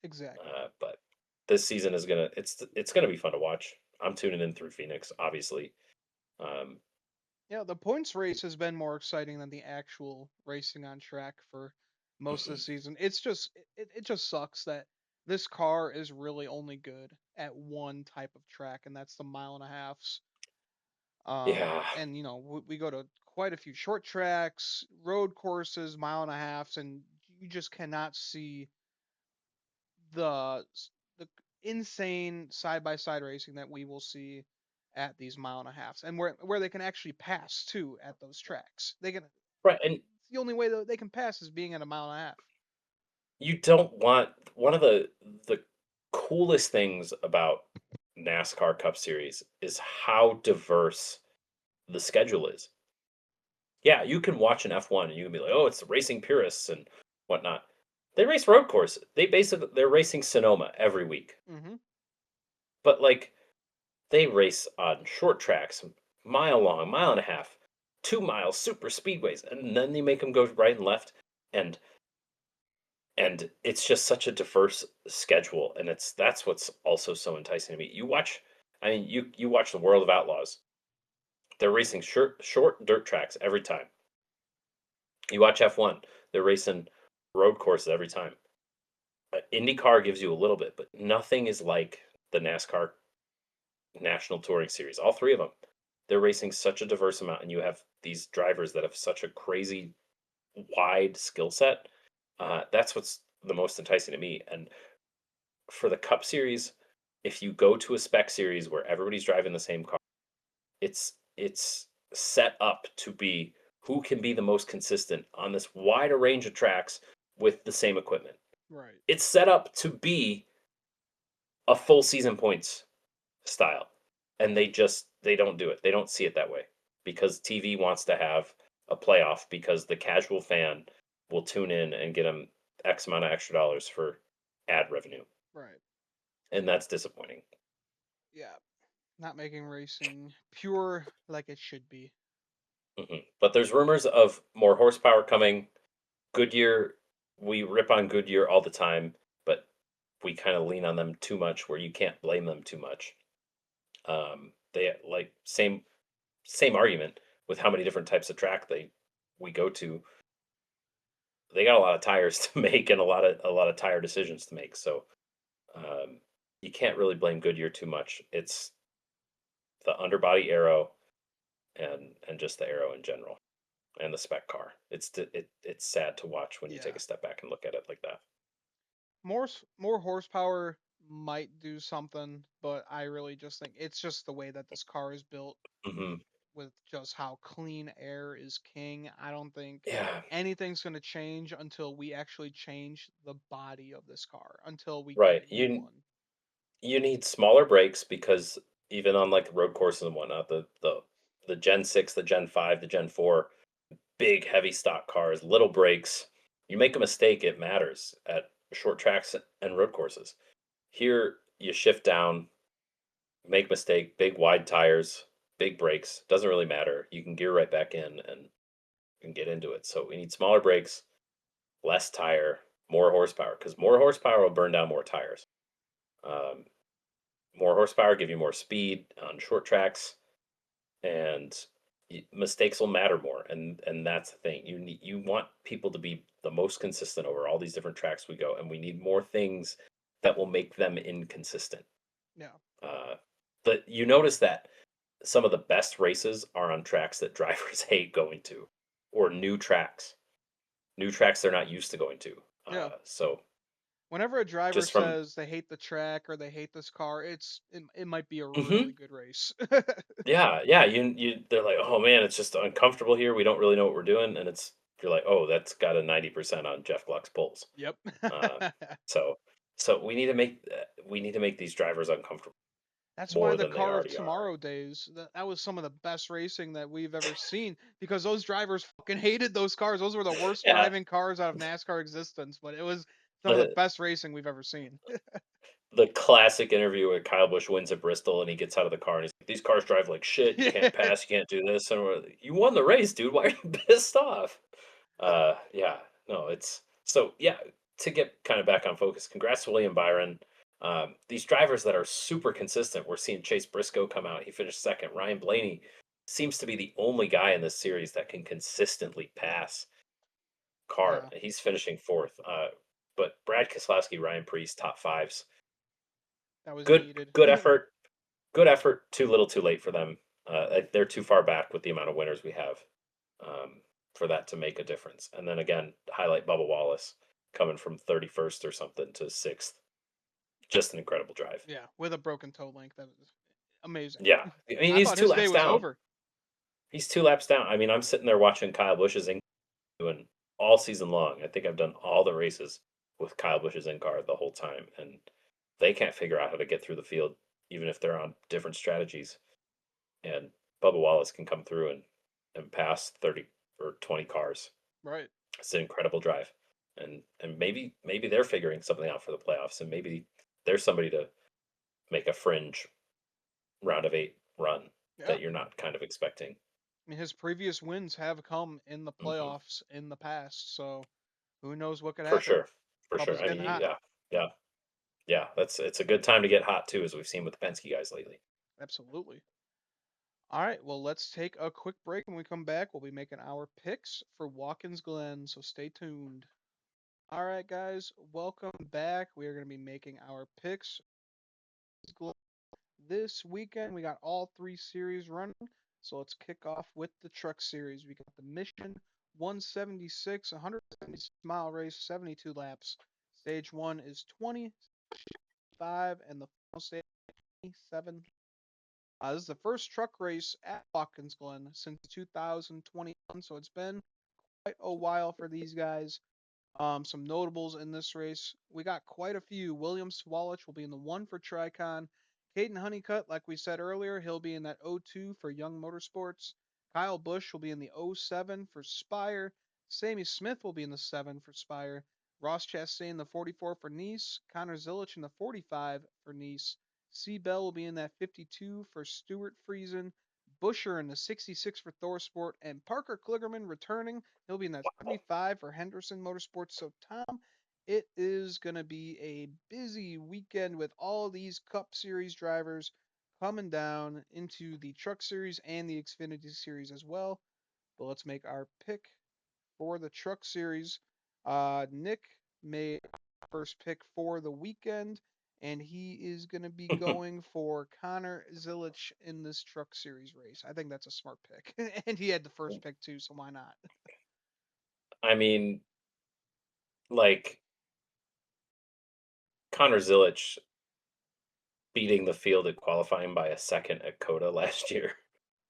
Exactly. But this season is it's gonna be fun to watch. I'm tuning in through Phoenix, obviously. Um, Yeah, the points race has been more exciting than the actual racing on track for most of the mhm. season. It just sucks that this car is really only good at one type of track, and that's the mile and a halfs. Yeah, And we go to quite a few short tracks, road courses, mile and a halfs, and you just cannot see the the insane side by side racing that we will see at these mile and a halfs, and where they can actually pass too at those tracks. They can. right. And It's the only way that they can pass is being at a mile and a half. you don't want one of the coolest things about NASCAR Cup Series is how diverse the schedule is. Yeah, you can watch an F1 and you can be like, "Oh, it's the racing purists and whatnot." They race road courses. They're racing Sonoma every week, Mm-hmm. but like they race on short tracks, mile long, mile and a half, 2 mile super speedways, and then they make them go right and left, and it's just such a diverse schedule, and that's what's also so enticing to me. I mean, you watch the World of Outlaws. They're racing short dirt tracks every time. You watch F1, they're racing road courses every time. IndyCar gives you a little bit, but nothing is like the NASCAR National Touring Series. All three of them, they're racing such a diverse amount, and you have these drivers that have such a crazy wide skill set. That's what's the most enticing to me. And for the Cup Series, if you go to a spec series where everybody's driving the same car, it's set up to be who can be the most consistent on this wider range of tracks with the same equipment. Right. It's set up to be a full season points style, and they don't do it. They don't see it that way because TV wants to have a playoff because the casual fan will tune in and get them X amount of extra dollars for ad revenue, Right. and that's disappointing. Yeah. Not making racing pure like it should be. But there's rumors of more horsepower coming. Goodyear, we rip on Goodyear all the time, but we kind of lean on them too much where you can't blame them too much. They like same argument with how many different types of track we go to. They got a lot of tires to make and a lot of tire decisions to make. So um, you can't really blame Goodyear too much. It's the underbody aero and just the aero in general. and the spec car. It's sad to watch when you take Yeah. a step back and look at it like that. More horsepower might do something, but I really just think it's just the way that this car is built Hmm. with just how clean air is king. I don't think Yeah, anything's going to change until we actually change the body of this car, until we get right. a new one. You need smaller brakes because even on like road courses and whatnot, the Gen 6, the Gen 5, the Gen 4, big heavy stock cars, little brakes. You make a mistake, it matters at short tracks and road courses. Here, you shift down, make mistake, big wide tires, big brakes. Doesn't really matter. You can gear right back in and get into it. So we need smaller brakes, less tire, more horsepower because more horsepower will burn down more tires. Um, More horsepower give you more speed on short tracks, and mistakes will matter more. And that's the thing. You want people to be the most consistent over all these different tracks we go, and we need more things that will make them inconsistent. Yeah. Uh, but you notice that some of the best races are on tracks that drivers hate going to, or new tracks they're not used to going to. Yeah. So Whenever a driver just from says they hate the track or they hate this car, it might be a really Mhm. good race. Yeah, yeah, they're like, "Oh, man, it's just uncomfortable here, we don't really know what we're doing," and you're like, "Oh, that's got a 90% on Jeff Gluck's pulls." Yep. Uh, so we need to make these drivers uncomfortable That's why more the than they car of already are. tomorrow days, that was some of the best racing that we've ever seen because those drivers fucking hated those cars. Those were the worst Yeah, driving cars out of NASCAR existence, but it was some of the the best racing we've ever seen. the classic interview where Kyle Busch wins at Bristol and he gets out of the car and he's like, "These cars drive like shit, you Yeah. can't pass, you can't do this," and we're like, "You won the race, dude, why are you pissed off?" Yeah, no, it's so yeah. To get kind of back on focus, congrats to William Byron. These drivers that are super consistent. We're seeing Chase Briscoe come out. He finished second. Ryan Blaney seems to be the only guy in this series that can consistently pass card. Yeah, He's finishing fourth. But Brad Keselowski, Ryan Preece, top fives. that was Good, needed. good effort. Good effort. Too little, too late for them. They're too far back with the amount of winners we have um, for that to make a difference. And then again, highlight Bubba Wallace coming from 31st or something to sixth. Just an incredible drive. Yeah, with a broken toe link, that was amazing. Yeah, I mean I he's thought two his day laps was down. over. He's 2 laps down. I mean, I'm sitting there watching Kyle Busch's in doing all season long. I think I've done all the races with Kyle Busch's in car the whole time, and they can't figure out how to get through the field, even if they're on different strategies. And Bubba Wallace can come through and pass 30 or 20 cars. Right. It's an incredible drive. And maybe they're figuring something out for the playoffs, and maybe there's somebody to make a fringe round of 8 run Yeah. that you're not kind of expecting. I mean, his previous wins have come in the Hmm. playoffs in the past, so who knows what could For happen. sure. For sure. Bubba's I getting mean, hot. yeah. Yeah. Yeah, that's it's a good time to get hot too, as we've seen with the Penske guys lately. Absolutely. All right, well, let's take a quick break. When we come back, we'll be making our picks for Watkins Glen, so stay tuned. All right, guys, welcome back. We are going to be making our picks this weekend. We got all three series running, so let's kick off with the truck series. We got the Mission 176, 170-mile race, 72 laps. Stage one is 25, and the final stage 27. This is the first truck race at Watkins Glen since 2021, so it's been quite a while for these guys. Some notables in this race. We got quite a few. William Swalich will be in the one for Tricon. Caden Honeycutt, like we said earlier, he'll be in that 02 for Young Motorsports. Kyle Busch will be in the 07 for Spire. Sammy Smith will be in the 7 for Spire. Ross Chastain in the 44 for Nice. Connor Zilisch in the 45 for Nice. C. Bell will be in that 52 for Stuart Friesen. Busher in the 66 for Thorsport. And Parker Kligerman returning. He'll be in that 75 for Henderson Motorsports. So, Tom, it is going to be a busy weekend with all these Cup Series drivers coming down into the Truck Series and the Xfinity Series as well. But let's make our pick for the Truck Series. Nick made first pick for the weekend, and he is going to be going for Connor Zilisch in this Truck Series race. I think that's a smart pick, and he had the first pick too, so why not? I mean, like Connor Zilisch beating the field at qualifying by a second at Coda last year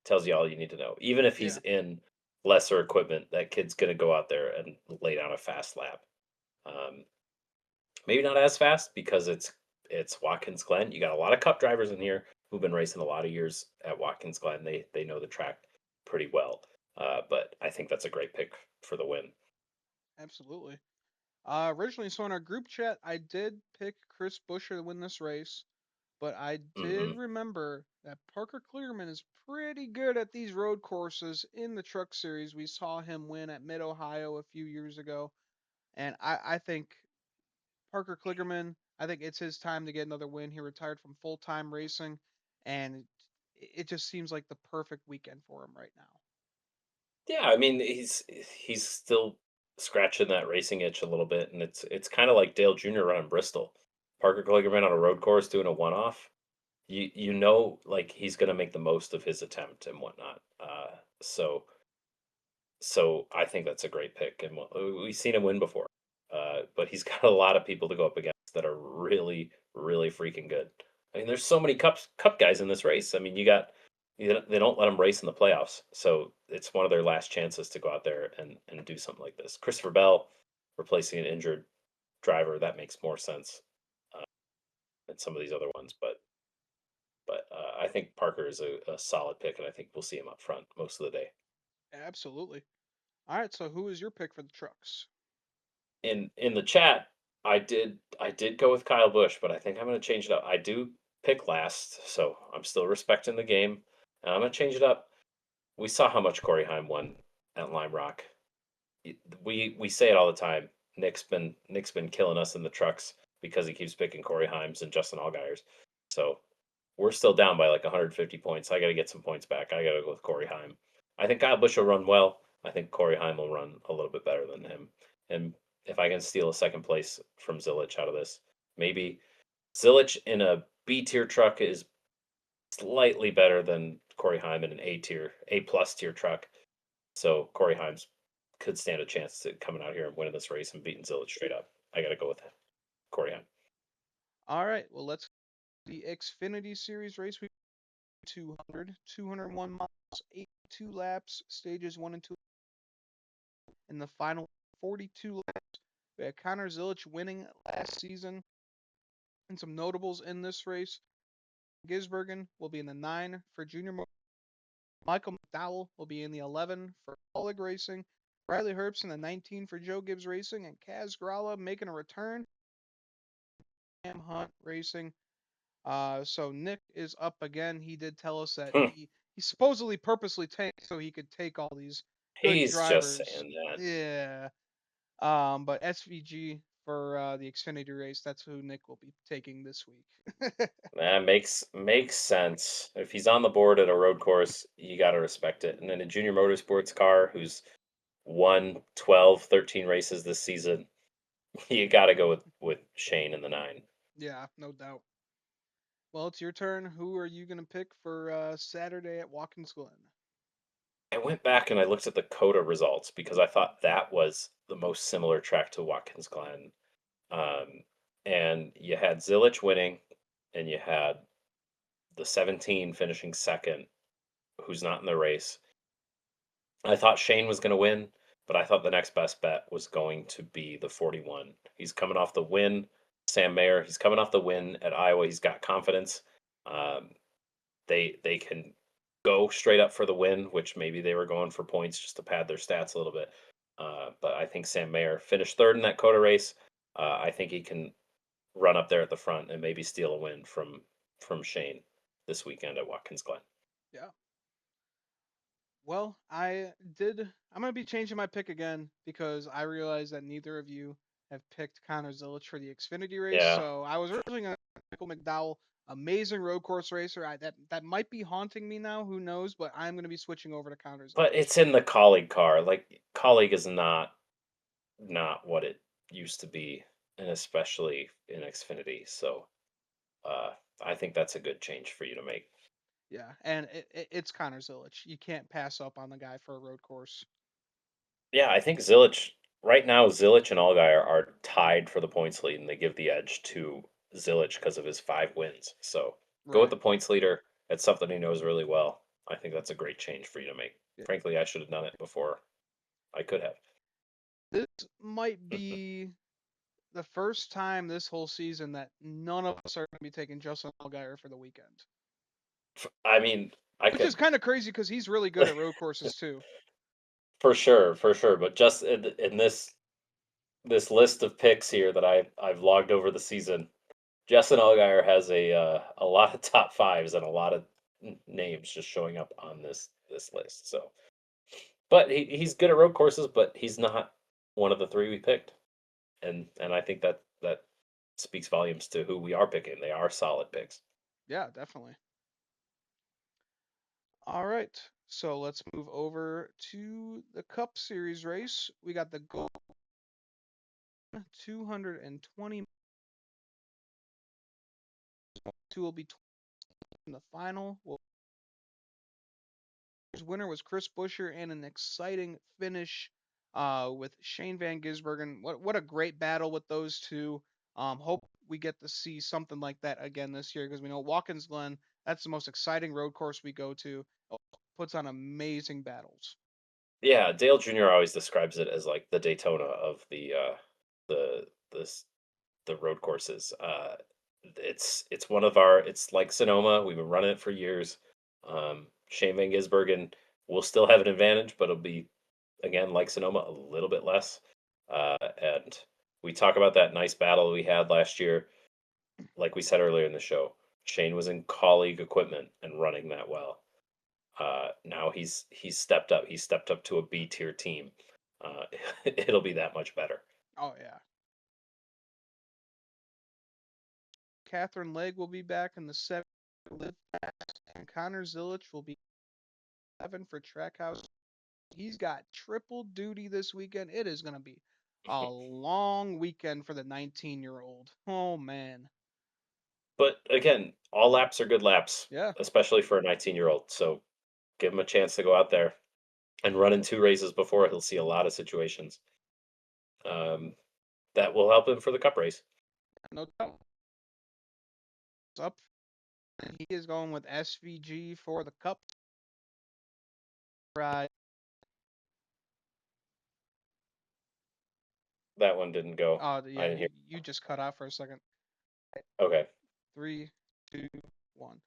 tells you all you need to know. Even if he's Yeah, in lesser equipment, that kid's going to go out there and lay down a fast lap. Um, Maybe not as fast because it's Watkins Glen. You got a lot of Cup drivers in here who've been racing a lot of years at Watkins Glen. They know the track pretty well. But I think that's a great pick for the win. absolutely. Originally, so in our group chat, I did pick Chris Buescher to win this race, but I did Hmm. remember that Parker Kligerman is pretty good at these road courses in the Truck Series. We saw him win at Mid Ohio a few years ago, and I think Parker Kligerman, I think it's his time to get another win. He retired from full time racing, and it just seems like the perfect weekend for him right now. Yeah, I mean he's still scratching that racing itch a little bit, and it's kind of like Dale Jr. running Bristol. Parker Kligerman on a road course doing a one off. You know, like he's going to make the most of his attempt and whatnot. So So I think that's a great pick, and we've seen him win before. But he's got a lot of people to go up against that are really, really freaking good. I mean, there's so many cup guys in this race. I mean, they don't let them race in the playoffs, so it's one of their last chances to go out there and do something like this. Christopher Bell replacing an injured driver, that makes more sense uh, than some of these other ones. But I think Parker is a solid pick, and I think we'll see him up front most of the day. Absolutely. All right, so who is your pick for the trucks? In the chat, I did go with Kyle Busch, but I think I'm going to change it up. I do pick last, so I'm still respecting the game. And I'm going to change it up. We saw how much Corey Heim won at Lime Rock. We say it all the time. Nick's been killing us in the trucks because he keeps picking Corey Himes and Justin Allgaiers. So we're still down by like 150 points. I got to get some points back. I got to go with Corey Heim. I think Kyle Busch will run well. I think Corey Heim will run a little bit better than him. And if I can steal a second place from Zilisch out of this, maybe Zilisch in a B tier truck is slightly better than Corey Heim in an A tier, A plus tier truck. So Corey Himes could stand a chance to coming out here and winning this race and beating Zilisch straight up. I got to go with Corey Heim. All right, well, let's the Xfinity Series race. We 201 miles, 82 laps, stages 1 and 2. In the final 42 laps, we had Connor Zilisch winning last season. And some notables in this race. Gisbergen will be in the 9 for Junior. Michael McDowell will be in the 11 for Oleg Racing. Riley Herbst in the 19 for Joe Gibbs Racing. And Kaz Grala making a return. Cam Hunt Racing. So Nick is up again. He did tell us that he supposedly purposely tanked so he could take all these good He's just drivers. saying that. Yeah. But SVG for the Xfinity race, that's who Nick will be taking this week. That makes sense. If he's on the board at a road course, you got to respect it. And then a junior motorsports car who's won 12, 13 races this season, you got to go with Shane in the 9. Yeah, no doubt. Well, it's your turn. Who are you going to pick for Saturday at Watkins Glen? I went back and I looked at the Coda results because I thought that was the most similar track to Watkins Glen. Um, and you had Zilisch winning, and you had the 17 finishing second, who's not in the race. I thought Shane was going to win, but I thought the next best bet was going to be the 41. He's coming off the win, Sam Mayer. He's coming off the win at Iowa. He's got confidence. Um, they can go straight up for the win, which maybe they were going for points just to pad their stats a little bit. But I think Sam Mayer finished third in that Coda race. I think he can run up there at the front and maybe steal a win from Shane this weekend at Watkins Glen. Yeah. Well, I did. I'm going to be changing my pick again because I realized that neither of you have picked Connor Zilisch for the Xfinity race. Yeah, So I was originally going to pick Michael McDowell, amazing road course racer. That might be haunting me now. Who knows? But I'm going to be switching over to Connor but Zilisch. it's in the colleague car. Like colleague is not what it used to be, and especially in Xfinity. So I think that's a good change for you to make. Yeah, and it's Connor Zilisch. You can't pass up on the guy for a road course. Yeah, I think Zilic right now, Zilic and Allgaier are tied for the points lead, and they give the edge to Zilic because of his 5 wins. So go with Right. the points leader. It's something he knows really well. I think that's a great change for you to make. Yeah. Frankly, I should have done it before I could have. This might be the first time this whole season that none of us are going to be taking Justin Allgaier for the weekend, I mean, I which is could kind of crazy because he's really good at road courses too. for sure. But just in this list of picks here that I've logged over the season, Justin Allgaier has a lot of top fives and a lot of names just showing up on this list. So, but he's good at road courses, but he's not one of the three we picked, and I think that speaks volumes to who we are picking. They are solid picks. Yeah, definitely. All right, so let's move over to the Cup Series race. We got the Glen 220. Two will be in the final. Well, his winner was Chris Buescher and an exciting finish with Shane Van Gisbergen. What a great battle with those two. Hope we get to see something like that again this year because we know Watkins Glen, that's the most exciting road course we go to. Puts on amazing battles. Yeah, Dale Jr. always describes it as like the Daytona of the this the road courses. It's one of our. It's like Sonoma. We've been running it for years. Shane Van Gisbergen will still have an advantage, but it'll be again like Sonoma a little bit less. And we talk about that nice battle we had last year. Like we said earlier in the show, Shane was in colleague equipment and running that well. Now he's stepped up. He's stepped up to a B tier team. Uh, it'll be that much better. Oh yeah. Catherine Legg will be back in the seventh. And Connor Zilisch will be 7 for Trackhouse. He's got triple duty this weekend. It is going to be a long weekend for the 19-year-old. Oh man. But again, all laps are good laps, Yeah. especially for a 19-year-old. So give him a chance to go out there and run in 2 races before. He'll see a lot of situations um, that will help him for the cup race. No doubt. It's up. He is going with SVG for the Cup ride. That one didn't go. I Yeah, didn't hear. you just cut out for a second. Okay. 3, 2, 1.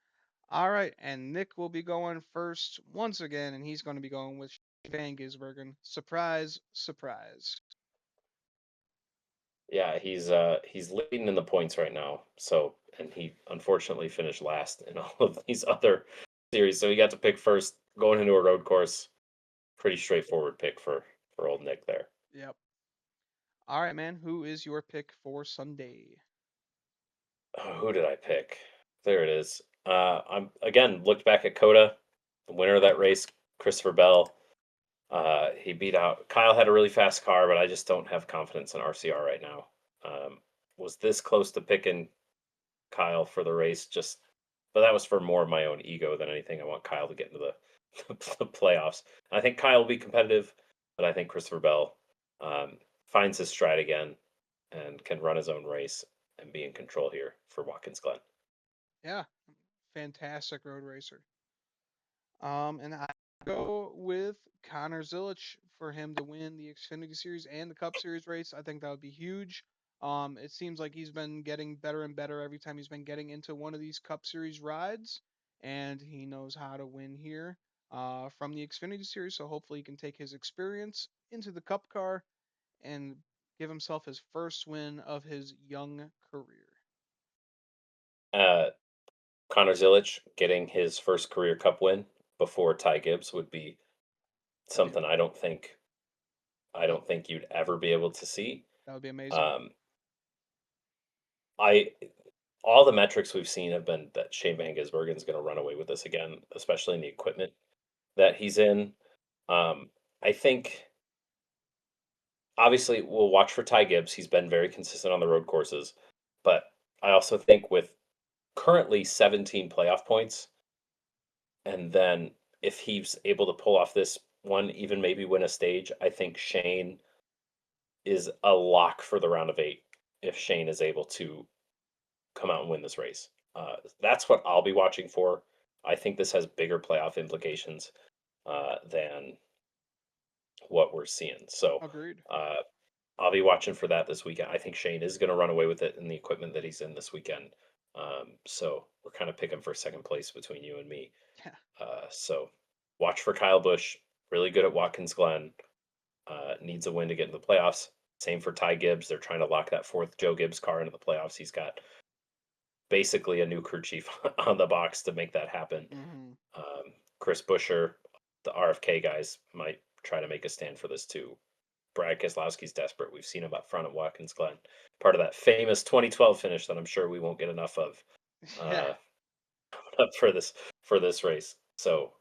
All right, and Nick will be going first once again, and he's going to be going with Van Gisbergen. Surprise, surprise. Yeah, he's leading in the points right now. So and he unfortunately finished last in all of these other series. So he got to pick first going into a road course. Pretty straightforward pick for old Nick there. Yep. All right, man. Who is your pick for Sunday? Oh, who did I pick? There it is. I'm again looked back at Coda, the winner of that race, Christopher Bell. He beat out Kyle. Had a really fast car, but I just don't have confidence in RCR right now. Was this close to picking Kyle for the race? Just, but that was for more of my own ego than anything. I want Kyle to get into the playoffs. I think Kyle will be competitive, but I think Christopher Bell finds his stride again and can run his own race and be in control here for Watkins Glen. Yeah, fantastic road racer. And I go with Connor Zilisch for him to win the Xfinity Series and the Cup Series race. I think that would be huge. It seems like he's been getting better and better every time he's been getting into one of these Cup Series rides, and he knows how to win here from the Xfinity Series. So hopefully he can take his experience into the Cup car and give himself his first win of his young career. Uh, Connor Zilic getting his first career Cup win before Ty Gibbs would be That'd be something I nope. don't think you'd ever be able to see. That would be amazing. Um, I all the metrics we've seen have been that Shane Van Gisbergen is going to run away with this again, especially in the equipment that he's in. I think obviously we'll watch for Ty Gibbs. He's been very consistent on the road courses, but I also think with currently 17 playoff points. And then if he's able to pull off this one, even maybe win a stage, I think Shane is a lock for the round of 8 if Shane is able to come out and win this race. That's what I'll be watching for. I think this has bigger playoff implications than what we're seeing. So Agreed. uh, I'll be watching for that this weekend. I think Shane is going to run away with it in the equipment that he's in this weekend. So we're kind of picking for second place between you and me. Yeah. So watch for Kyle Busch. Really good at Watkins Glen. Needs a win to get into the playoffs. Same for Ty Gibbs. They're trying to lock that fourth Joe Gibbs car into the playoffs. He's got basically a new crew chief on the box to make that happen. Hmm. Chris Buescher, the RFK guys might try to make a stand for this too. Brad Keselowski's desperate. We've seen him up front at Watkins Glen, part of that famous 2012 finish that I'm sure we won't get enough of Yeah. uh, for this race. So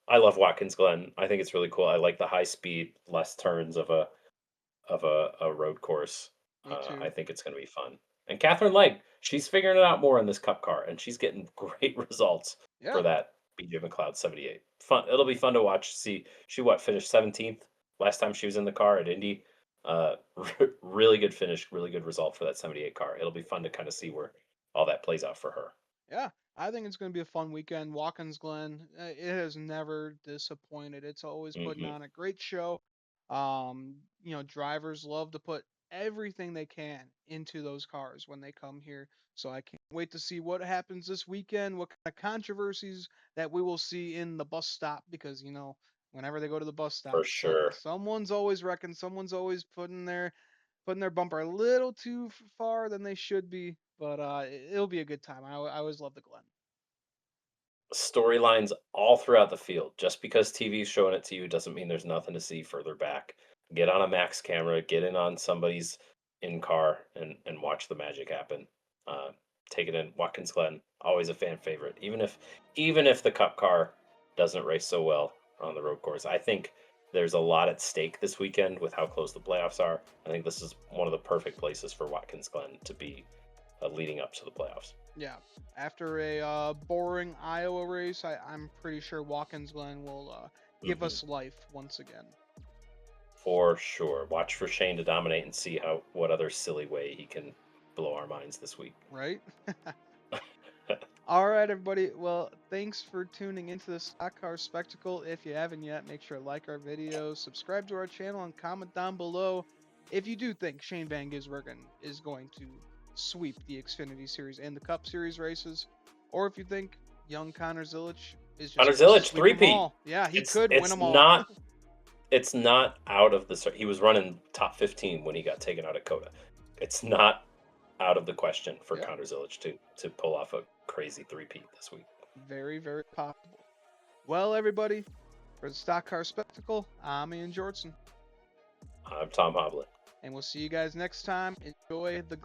I love Watkins Glen. I think it's really cool. I like the high speed, less turns of a road course. Me I too. think it's going to be fun. And Catherine Legg, she's figuring it out more in this Cup car, and she's getting great results for Yeah. that BJ McLeod 78. Fun. It'll be fun to watch. See, she finished 17th last time she was in the car at Indy. Uh, really good finish, really good result for that 78 car. It'll be fun to kind of see where all that plays out for her. Yeah, I think it's going to be a fun weekend. Watkins Glen, it has never disappointed. It's always putting Hmm. on a great show. Drivers love to put everything they can into those cars when they come here. So I can't wait to see what happens this weekend, what kind of controversies that we will see in the bus stop because, whenever they go to the bus For stop, sure. someone's always wrecking, someone's always putting their bumper a little too far than they should be. But it'll be a good time. I always love the Glen. Storylines all throughout the field. Just because TV's showing it to you doesn't mean there's nothing to see further back. Get on a max camera, get in on somebody's in car, and watch the magic happen. Uh, Take it in. Watkins Glen, always a fan favorite. Even if the Cup car doesn't race so well on the road course, I think there's a lot at stake this weekend with how close the playoffs are. I think this is one of the perfect places for Watkins Glen to be leading up to the playoffs. Yeah. After a boring Iowa race, I'm pretty sure Watkins Glen will give Hmm. us life once again. For sure. Watch for Shane to dominate and see what other silly way he can blow our minds this week. Right? All right, everybody. Well, thanks for tuning into the Stock Car Spectacle. If you haven't yet, make sure to like our videos, subscribe to our channel, and comment down below if you do think Shane Van Gisbergen is going to sweep the Xfinity Series and the Cup Series races, or if you think young Connor Zilisch is just Connor going to Zilisch, sweep them three-peat. all. Yeah, he It's could win it's them all. not it's not out of the he was running top 15 when he got taken out of Coda. It's not out of the question for Yeah, Connor Zilisch to pull off a crazy three-peat this week. very, very possible. Well, everybody, for the Stock Car Spectacle, I'm Ian Jortson, I'm Tom Hoblin. and we'll see you guys next time. Enjoy the